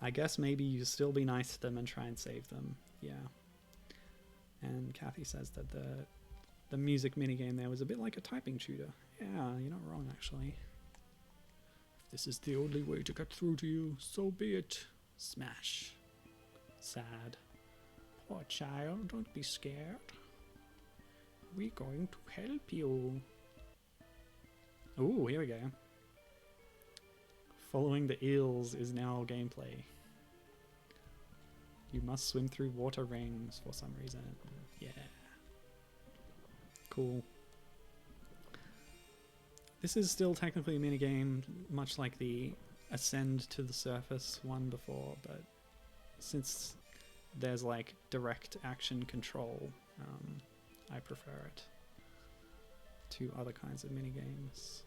I guess maybe you still be nice to them and try and save them. Yeah. And Kathy says that the music minigame there was a bit like a typing tutor. Yeah, you're not wrong, actually. If this is the only way to get through to you, so be it. Smash. Sad. Poor child, don't be scared. We're going to help you. Ooh, here we go. Following the eels is now gameplay. You must swim through water rings for some reason. Yeah. Cool. This is still technically a minigame, much like the Ascend to the Surface one before, but since there's like direct action control, I prefer it to other kinds of minigames.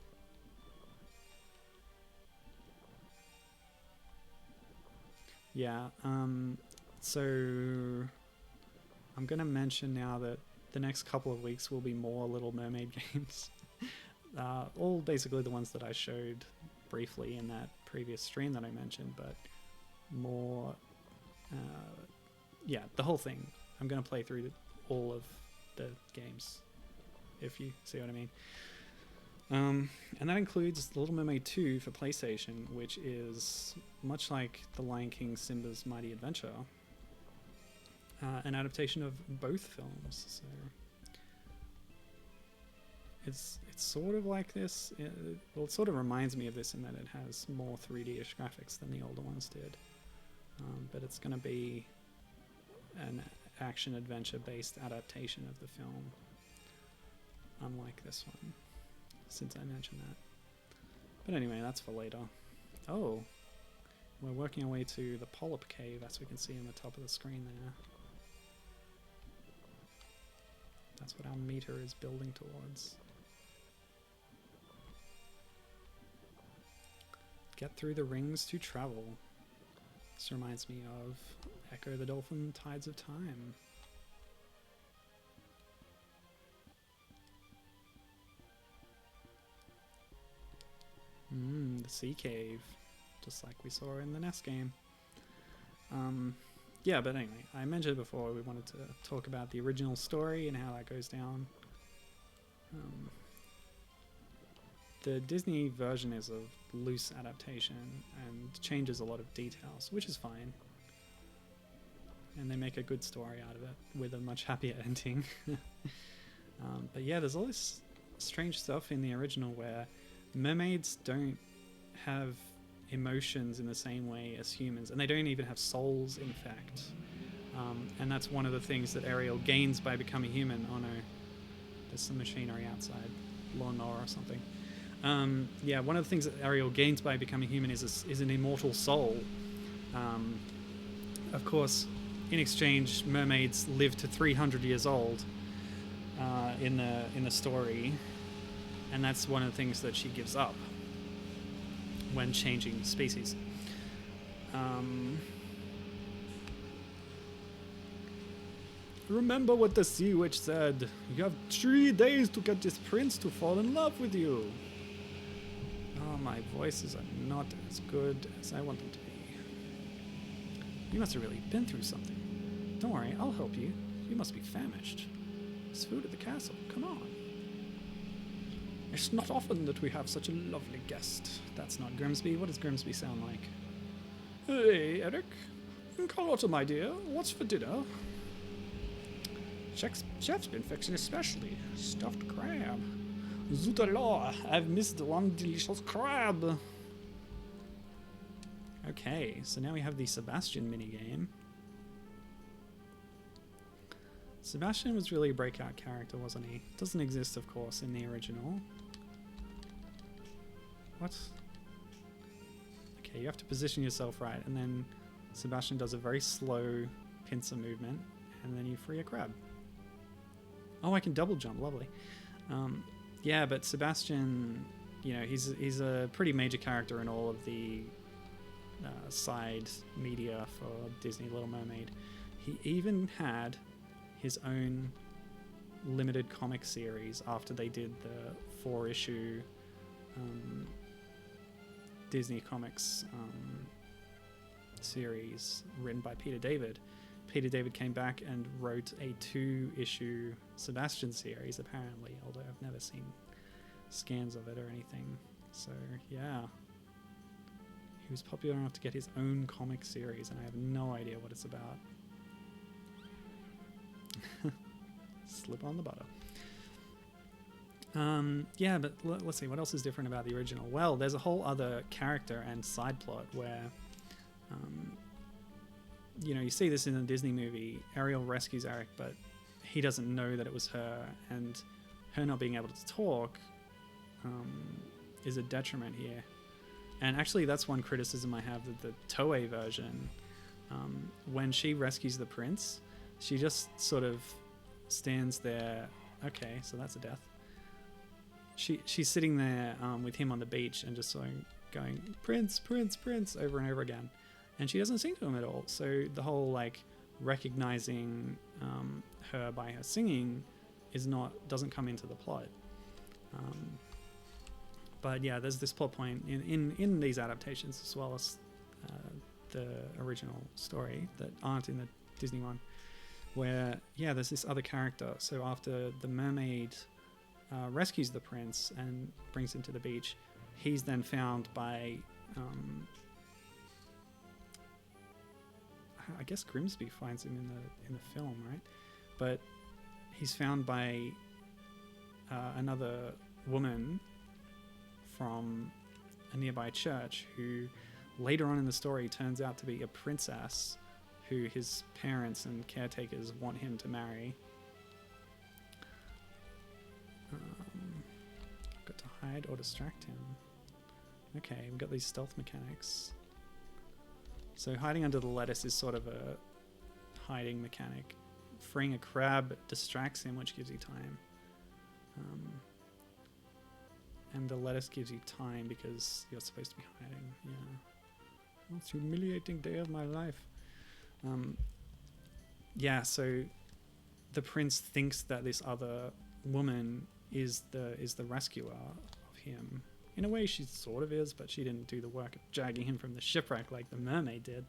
Yeah, so I'm going to mention now that the next couple of weeks will be more Little Mermaid games. All basically the ones that I showed briefly in that previous stream that I mentioned, but more, yeah, the whole thing. I'm going to play through all of the games, if you see what I mean. And that includes Little Mermaid 2 for PlayStation, which is much like The Lion King Simba's Mighty Adventure, an adaptation of both films. So it's sort of like this. Well, it sort of reminds me of this in that it has more 3D-ish graphics than the older ones did. But it's going to be an action-adventure based adaptation of the film, unlike this one, since I mentioned that. But anyway, that's for later. Oh, we're working our way to the Polyp Cave, as we can see in the top of the screen there. That's what our meter is building towards. Get through the rings to travel. This reminds me of Echo the Dolphin, Tides of Time. The sea cave, just like we saw in the NES game. Yeah, but anyway, I mentioned before we wanted to talk about the original story and how that goes down. The Disney version is a loose adaptation and changes a lot of details, which is fine. And they make a good story out of it with a much happier ending. But yeah, there's all this strange stuff in the original where mermaids don't have emotions in the same way as humans, and they don't even have souls, in fact. And that's one of the things that Ariel gains by becoming human. Oh no, there's some machinery outside, lawnmower or something. Yeah, one of the things that Ariel gains by becoming human is an immortal soul. Of course, in exchange, mermaids live to 300 years old in the story, and that's one of the things that she gives up when changing species. Remember what the sea witch said. You have 3 days to get this prince to fall in love with you. Oh, my voices are not as good as I want them to be. You must have really been through something. Don't worry, I'll help you. You must be famished. There's food at the castle. Come on. It's not often that we have such a lovely guest. That's not Grimsby. What does Grimsby sound like? Hey, Eric. Carlotta, my dear. What's for dinner? Chef's been fixing especially stuffed crab. Zootala, I've missed one delicious crab. Okay, so now we have the Sebastian minigame. Sebastian was really a breakout character, wasn't he? Doesn't exist, of course, in the original. What? Okay, you have to position yourself right, and then Sebastian does a very slow pincer movement, and then you free a crab. Oh, I can double jump, lovely. Yeah, but Sebastian, you know, he's a pretty major character in all of the side media for Disney Little Mermaid. He even had his own limited comic series after they did the 4-issue Disney Comics series written by Peter David. Peter David came back and wrote a 2-issue Sebastian series, apparently, although I've never seen scans of it or anything. So, yeah. He was popular enough to get his own comic series, and I have no idea what it's about. Slip on the butter. Yeah, but let's see, what else is different about the original? Well, there's a whole other character and side plot where, you know, you see this in the Disney movie. Ariel rescues Eric, but he doesn't know that it was her, and her not being able to talk is a detriment here. And actually, that's one criticism I have of the Toei version. When she rescues the prince, she just sort of stands there. Okay, so that's a death. She's sitting there with him on the beach and just sort of going, "Prince, Prince, Prince," over and over again. And she doesn't sing to him at all. So the whole, like, recognizing her by her singing doesn't come into the plot. But yeah, there's this plot point in these adaptations as well as the original story that aren't in the Disney one, where, yeah, there's this other character. So after the mermaid rescues the prince and brings him to the beach, he's then found by... I guess Grimsby finds him in the film, right? But he's found by another woman from a nearby church who later on in the story turns out to be a princess who his parents and caretakers want him to marry. Got to hide or distract him. Okay, we've got these stealth mechanics. So hiding under the lettuce is sort of a hiding mechanic. Freeing a crab distracts him, which gives you time. And the lettuce gives you time because you're supposed to be hiding. Yeah. Most humiliating day of my life. Yeah, so the prince thinks that this other woman is the rescuer of him. In a way, she sort of is, but she didn't do the work of dragging him from the shipwreck like the mermaid did.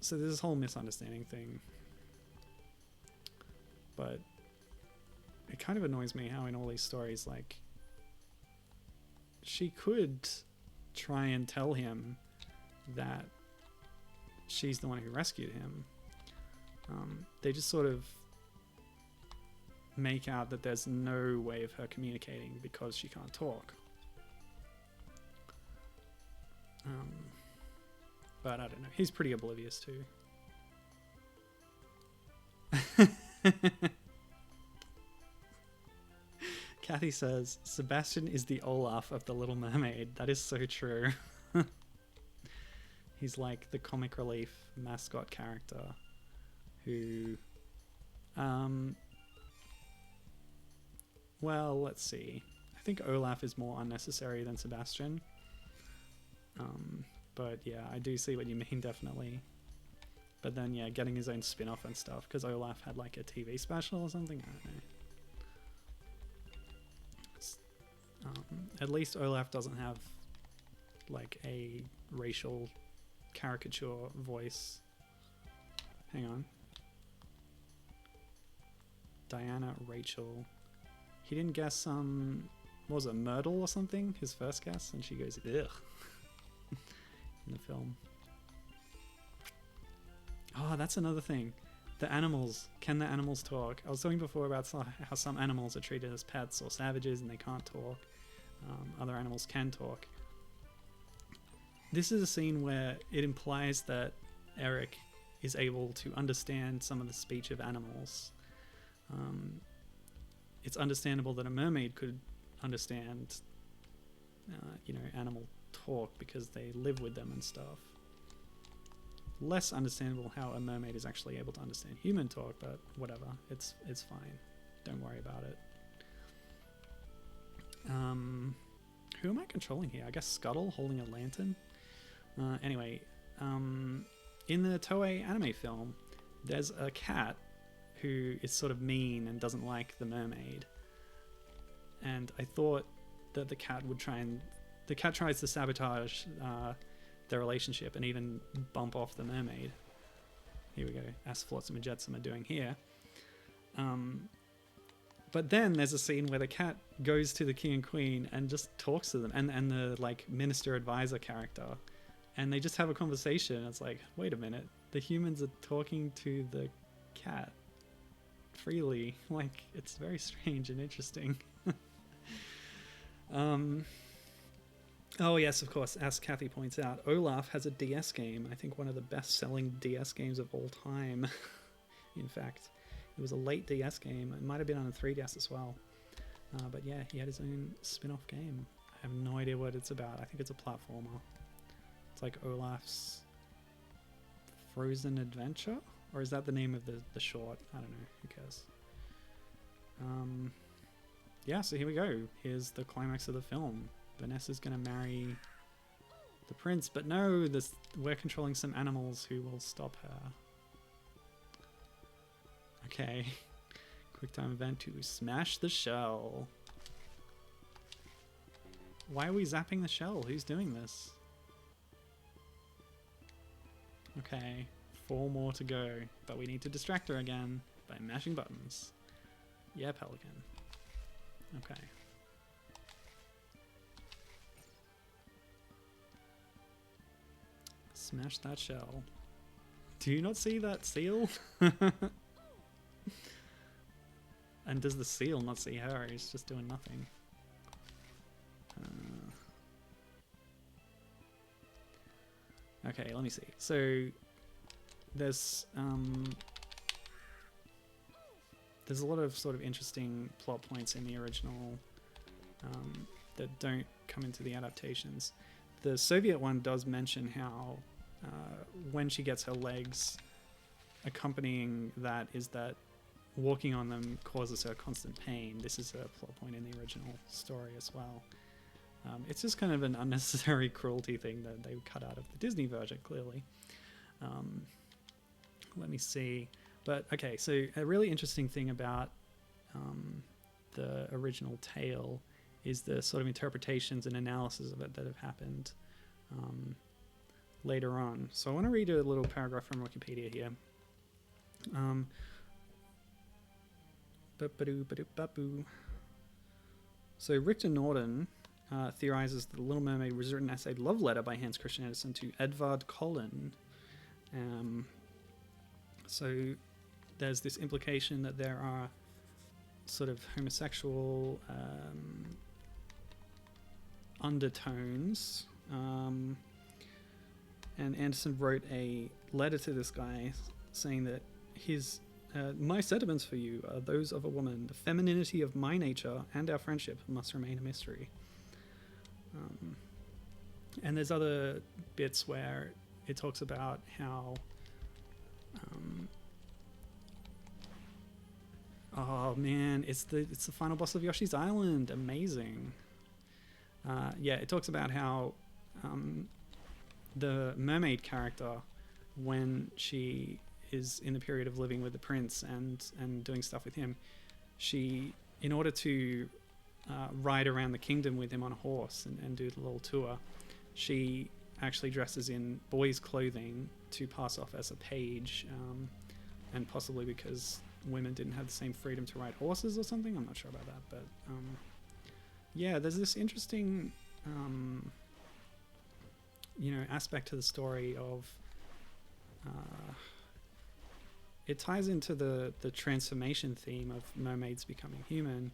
So there's this whole misunderstanding thing. But it kind of annoys me how in all these stories, like, she could try and tell him that she's the one who rescued him. They just sort of make out that there's no way of her communicating because she can't talk. But I don't know. He's pretty oblivious too. Kathy says, Sebastian is the Olaf of The Little Mermaid. That is so true. He's like the comic relief mascot character who... well, let's see. I think Olaf is more unnecessary than Sebastian. But yeah, I do see what you mean, definitely. But then, yeah, getting his own spin-off and stuff, because Olaf had like a TV special or something, I don't know. At least Olaf doesn't have like a racial caricature voice. Hang on. Diana, Rachel. He didn't guess, what was it, Myrtle or something? His first guess? And she goes, ugh. In the film. Oh, that's another thing. The animals. Can the animals talk? I was talking before about how some animals are treated as pets or savages and they can't talk. Other animals can talk. This is a scene where it implies that Eric is able to understand some of the speech of animals. It's understandable that a mermaid could understand, animal talk because they live with them and stuff. Less understandable how a mermaid is actually able to understand human talk, but whatever, it's fine. Don't worry about it. Who am I controlling here? I guess Scuttle holding a lantern. Anyway, in the Toei anime film, there's a cat who is sort of mean and doesn't like the mermaid. And I thought that the cat tries to sabotage their relationship and even bump off the mermaid. Here we go, as Flotsam and Jetsam are doing here. But then there's a scene where the cat goes to the king and queen and just talks to them, and the like minister advisor character, and they just have a conversation. It's like, wait a minute, the humans are talking to the cat freely. Like, it's very strange and interesting. Oh yes, of course, as Kathy points out, Olaf has a DS game. I think one of the best-selling DS games of all time. In fact, it was a late DS game. It might have been on a 3DS as well. But yeah, he had his own spin-off game. I have no idea what it's about. I think it's a platformer. It's like Olaf's Frozen Adventure? Or is that the name of the short? I don't know. Who cares? Yeah, so here we go. Here's the climax of the film. Vanessa's going to marry the prince, but no, we're controlling some animals who will stop her. Okay. Quick time event to smash the shell. Why are we zapping the shell? Who's doing this? Okay, 4 more to go, but we need to distract her again by mashing buttons. Yeah, Pelican. Okay. Smash that shell. Do you not see that seal? And does the seal not see her? He's just doing nothing. Okay, let me see. So there's a lot of sort of interesting plot points in the original that don't come into the adaptations. The Soviet one does mention how when she gets her legs, accompanying that is that walking on them causes her constant pain. This is a plot point in the original story as well. It's just kind of an unnecessary cruelty thing that they cut out of the Disney version, clearly. Let me see. But, okay, so a really interesting thing about the original tale is the sort of interpretations and analysis of it that have happened later on. So I want to read a little paragraph from Wikipedia here. So Richter Norton theorizes that The Little Mermaid was written as a love letter by Hans Christian Andersen to Edvard Collin. So there's this implication that there are sort of homosexual undertones. And Anderson wrote a letter to this guy saying that his My sentiments for you are those of a woman. The femininity of my nature and our friendship must remain a mystery. And there's other bits where it talks about how oh man, it's the final boss of Yoshi's Island. Amazing. Yeah, it talks about how the mermaid character, when she is in the period of living with the prince and doing stuff with him, she, in order to ride around the kingdom with him on a horse and do the little tour, she actually dresses in boys' clothing to pass off as a page, and possibly because women didn't have the same freedom to ride horses or something. I'm not sure about that, but yeah, there's this interesting aspect to the story of it ties into the transformation theme of mermaids becoming human,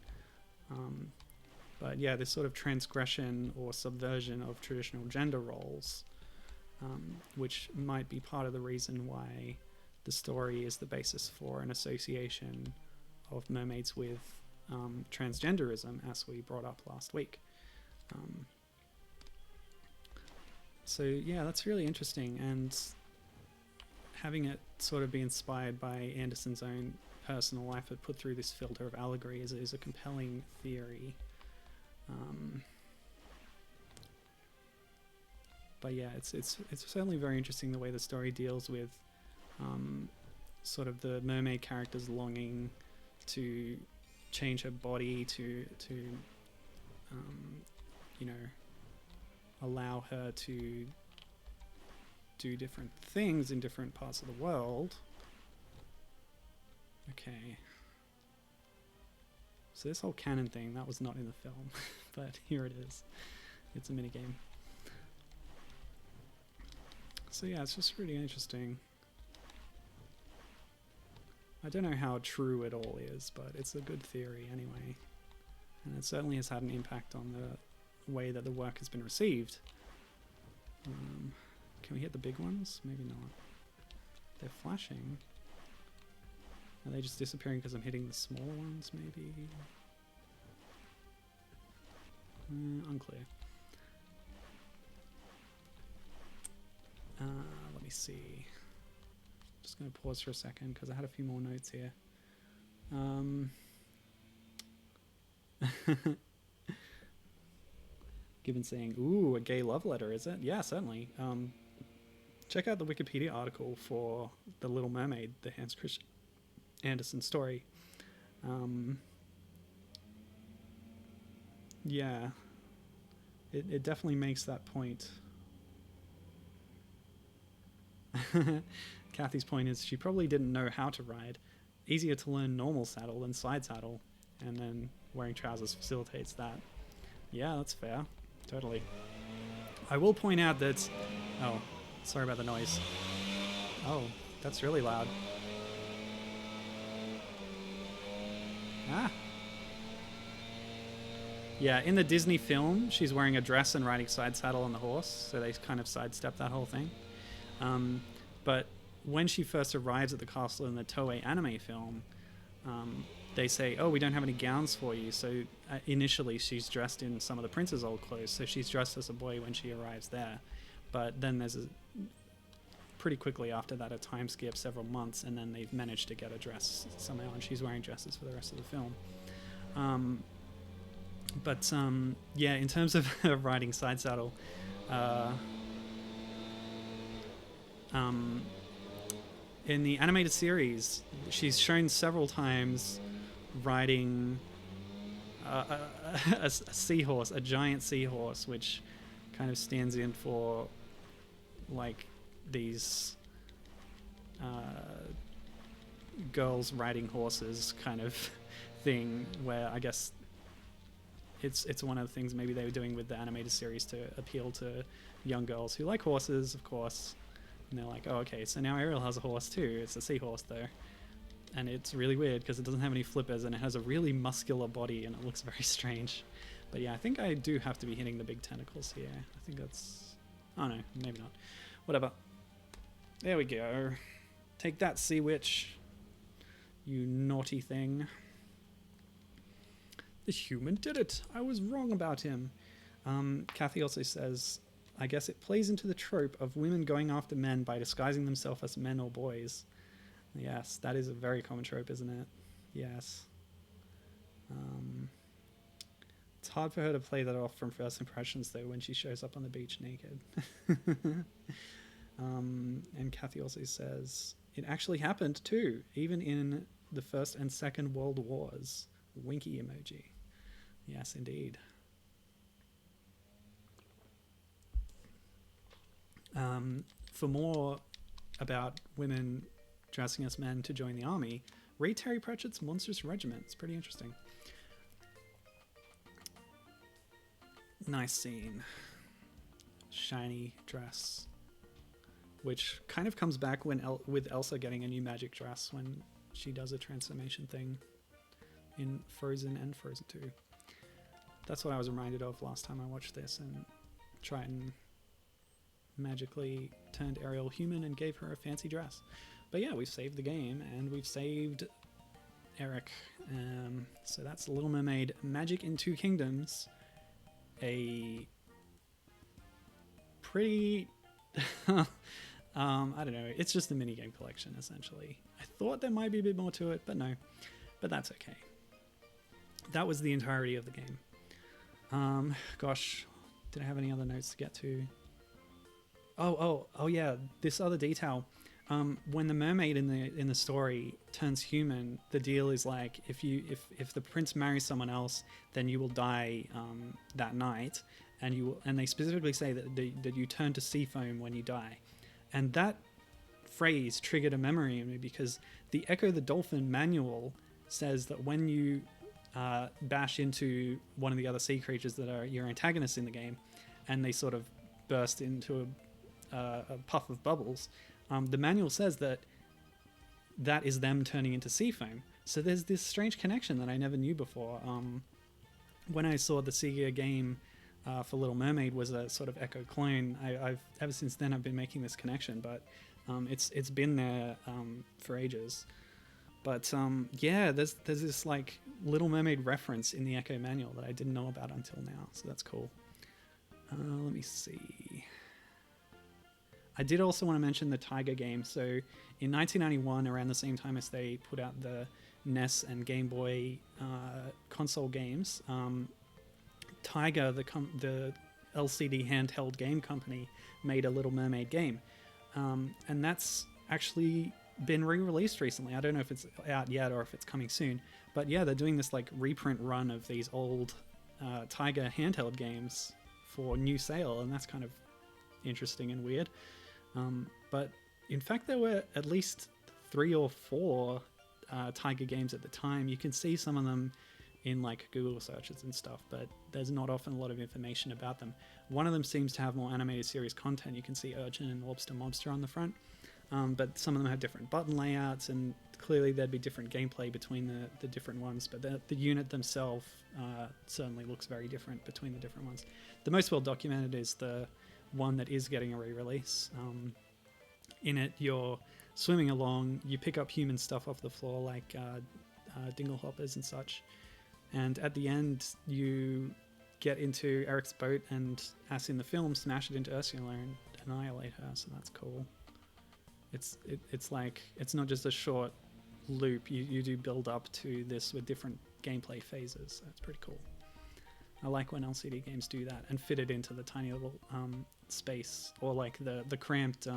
but yeah, this sort of transgression or subversion of traditional gender roles, which might be part of the reason why the story is the basis for an association of mermaids with transgenderism, as we brought up last week. So yeah, that's really interesting, and having it sort of be inspired by Anderson's own personal life but put through this filter of allegory is a compelling theory. But yeah, it's certainly very interesting the way the story deals with sort of the mermaid character's longing to change her body to allow her to do different things in different parts of the world. Okay. So this whole canon thing, that was not in the film, but here it is. It's a minigame. So yeah, it's just really interesting. I don't know how true it all is, but it's a good theory anyway. And it certainly has had an impact on the way that the work has been received. Can we hit the big ones? Maybe not. They're flashing. Are they just disappearing because I'm hitting the smaller ones, maybe? Unclear. Let me see. Just going to pause for a second because I had a few more notes here. Given saying, ooh, a gay love letter, is it? Yeah, certainly. Check out the Wikipedia article for The Little Mermaid, the Hans Christian Andersen story. Yeah, it definitely makes that point. Kathy's point is she probably didn't know how to ride. Easier to learn normal saddle than side saddle, and then wearing trousers facilitates that. Yeah, that's fair. Totally. I will point out that... Oh, sorry about the noise. Oh, that's really loud. Ah. Yeah, in the Disney film, she's wearing a dress and riding side saddle on the horse, so they kind of sidestep that whole thing. But when she first arrives at the castle in the Toei anime film, they say, oh, we don't have any gowns for you. So initially she's dressed in some of the prince's old clothes, so she's dressed as a boy when she arrives there. But then there's pretty quickly after that a time skip, several months, and then they've managed to get a dress somehow, and she's wearing dresses for the rest of the film. Yeah, in terms of riding side saddle, in the animated series, she's shown several times riding a seahorse, a giant seahorse, which kind of stands in for like these girls riding horses kind of thing, where I guess it's one of the things maybe they were doing with the animated series to appeal to young girls who like horses, of course. And they're like, oh, okay, so now Ariel has a horse too. It's a seahorse though. And it's really weird because it doesn't have any flippers and it has a really muscular body and it looks very strange. But yeah, I think I do have to be hitting the big tentacles here. I think that's... Oh no, maybe not. Whatever. There we go. Take that, sea witch. You naughty thing. The human did it. I was wrong about him. Kathy also says, I guess it plays into the trope of women going after men by disguising themselves as men or boys. Yes, that is a very common trope, isn't it? Yes. It's hard for her to play that off from first impressions, though, when she shows up on the beach naked. And Kathy also says, it actually happened too, even in the First and Second World Wars. Winky emoji. Yes, indeed. For more about women dressing as men to join the army, read Terry Pratchett's Monstrous Regiment. It's pretty interesting. Nice scene. Shiny dress. Which kind of comes back when with Elsa getting a new magic dress when she does a transformation thing in Frozen and Frozen 2. That's what I was reminded of last time I watched this, and Triton magically turned Ariel human and gave her a fancy dress. But yeah, we've saved the game, and we've saved Eric. So that's Little Mermaid Magic in Two Kingdoms. A pretty... I don't know. It's just a minigame collection, essentially. I thought there might be a bit more to it, but no. But that's okay. That was the entirety of the game. Gosh, did I have any other notes to get to? Oh yeah, this other detail. When the mermaid in the story turns human, the deal is like if the prince marries someone else, then you will die that night, and they specifically say that you turn to sea foam when you die, and that phrase triggered a memory in me because the Echo the Dolphin manual says that when you bash into one of the other sea creatures that are your antagonists in the game, and they sort of burst into a puff of bubbles, the manual says that is them turning into sea foam. So there's this strange connection that I never knew before. When I saw the Sega game for Little Mermaid was a sort of Echo clone, I've ever since then I've been making this connection, but it's been there for ages. But yeah, there's this like Little Mermaid reference in the Echo manual that I didn't know about until now, so that's cool. Let me see. I did also want to mention the Tiger game. So in 1991, around the same time as they put out the NES and Game Boy console games, Tiger, the LCD handheld game company, made a Little Mermaid game. And that's actually been re-released recently. I don't know if it's out yet or if it's coming soon. But yeah, they're doing this like reprint run of these old Tiger handheld games for new sale, and that's kind of interesting and weird. But in fact, there were at least 3 or 4 Tiger games at the time. You can see some of them in like Google searches and stuff, but there's not often a lot of information about them. One of them seems to have more animated series content. You can see Urchin and Lobster Mobster on the front, but some of them have different button layouts, and clearly there'd be different gameplay between the different ones, but the unit themselves certainly looks very different between the different ones. The most well documented is the one that is getting a re-release. In it, you're swimming along, you pick up human stuff off the floor like dingle hoppers and such, and at the end you get into Eric's boat and, as in the film, smash it into Ursula and annihilate her, so that's cool. It's like, it's not just a short loop, you do build up to this with different gameplay phases, so it's pretty cool. I like when LCD games do that and fit it into the tiny little space, or like the cramped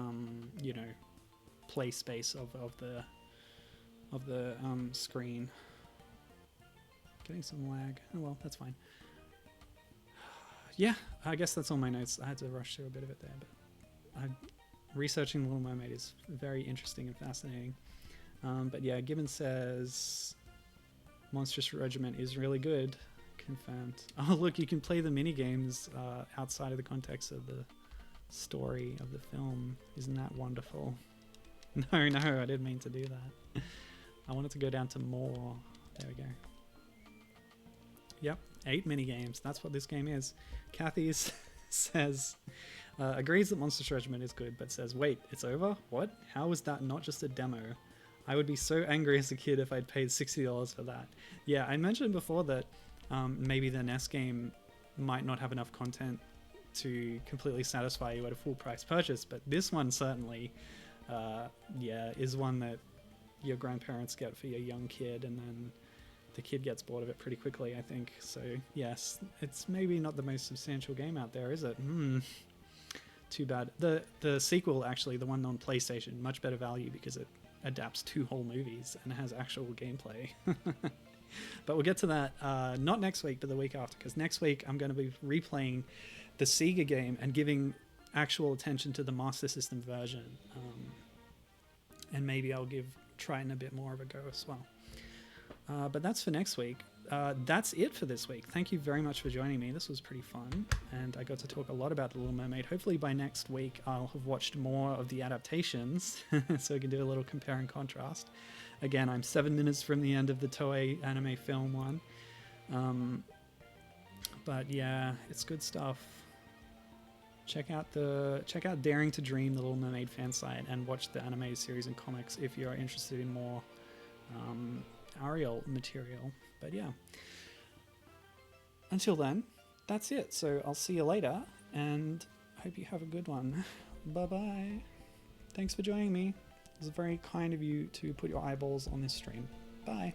play space of the screen. Getting some lag. Oh well, that's fine. Yeah, I guess that's all my notes. I had to rush through a bit of it there, but researching Little Mermaid is very interesting and fascinating. But yeah, Gibbon says Monstrous Regiment is really good. Confirmed. Oh look, you can play the mini games outside of the context of the story of the film. Isn't that wonderful? No, I didn't mean to do that. I wanted to go down to more. There we go. Yep, 8 mini games. That's what this game is. Kathy says, agrees that Monstrous Regiment is good, but says, wait, it's over? What? How is that not just a demo? I would be so angry as a kid if I'd paid $60 for that. Yeah, I mentioned before that maybe the NES game might not have enough content to completely satisfy you at a full price purchase, but this one certainly, yeah, is one that your grandparents get for your young kid, and then the kid gets bored of it pretty quickly, I think. So yes, it's maybe not the most substantial game out there, is it? Too bad. The sequel, actually, the one on PlayStation, much better value because it adapts 2 whole movies and has actual gameplay. But we'll get to that not next week, but the week after, because next week I'm going to be replaying the Sega game and giving actual attention to the Master System version. And maybe I'll give Triton a bit more of a go as well. But that's for next week. That's it for this week. Thank you very much for joining me. This was pretty fun, and I got to talk a lot about The Little Mermaid. Hopefully by next week I'll have watched more of the adaptations, so we can do a little compare and contrast. Again, I'm 7 minutes from the end of the Toei anime film one. But yeah, it's good stuff. Check out Daring to Dream, the Little Mermaid fan site, and watch the anime series and comics if you're interested in more Ariel material. But yeah, until then, that's it. So I'll see you later, and hope you have a good one. Bye bye. Thanks for joining me. It was very kind of you to put your eyeballs on this stream. Bye.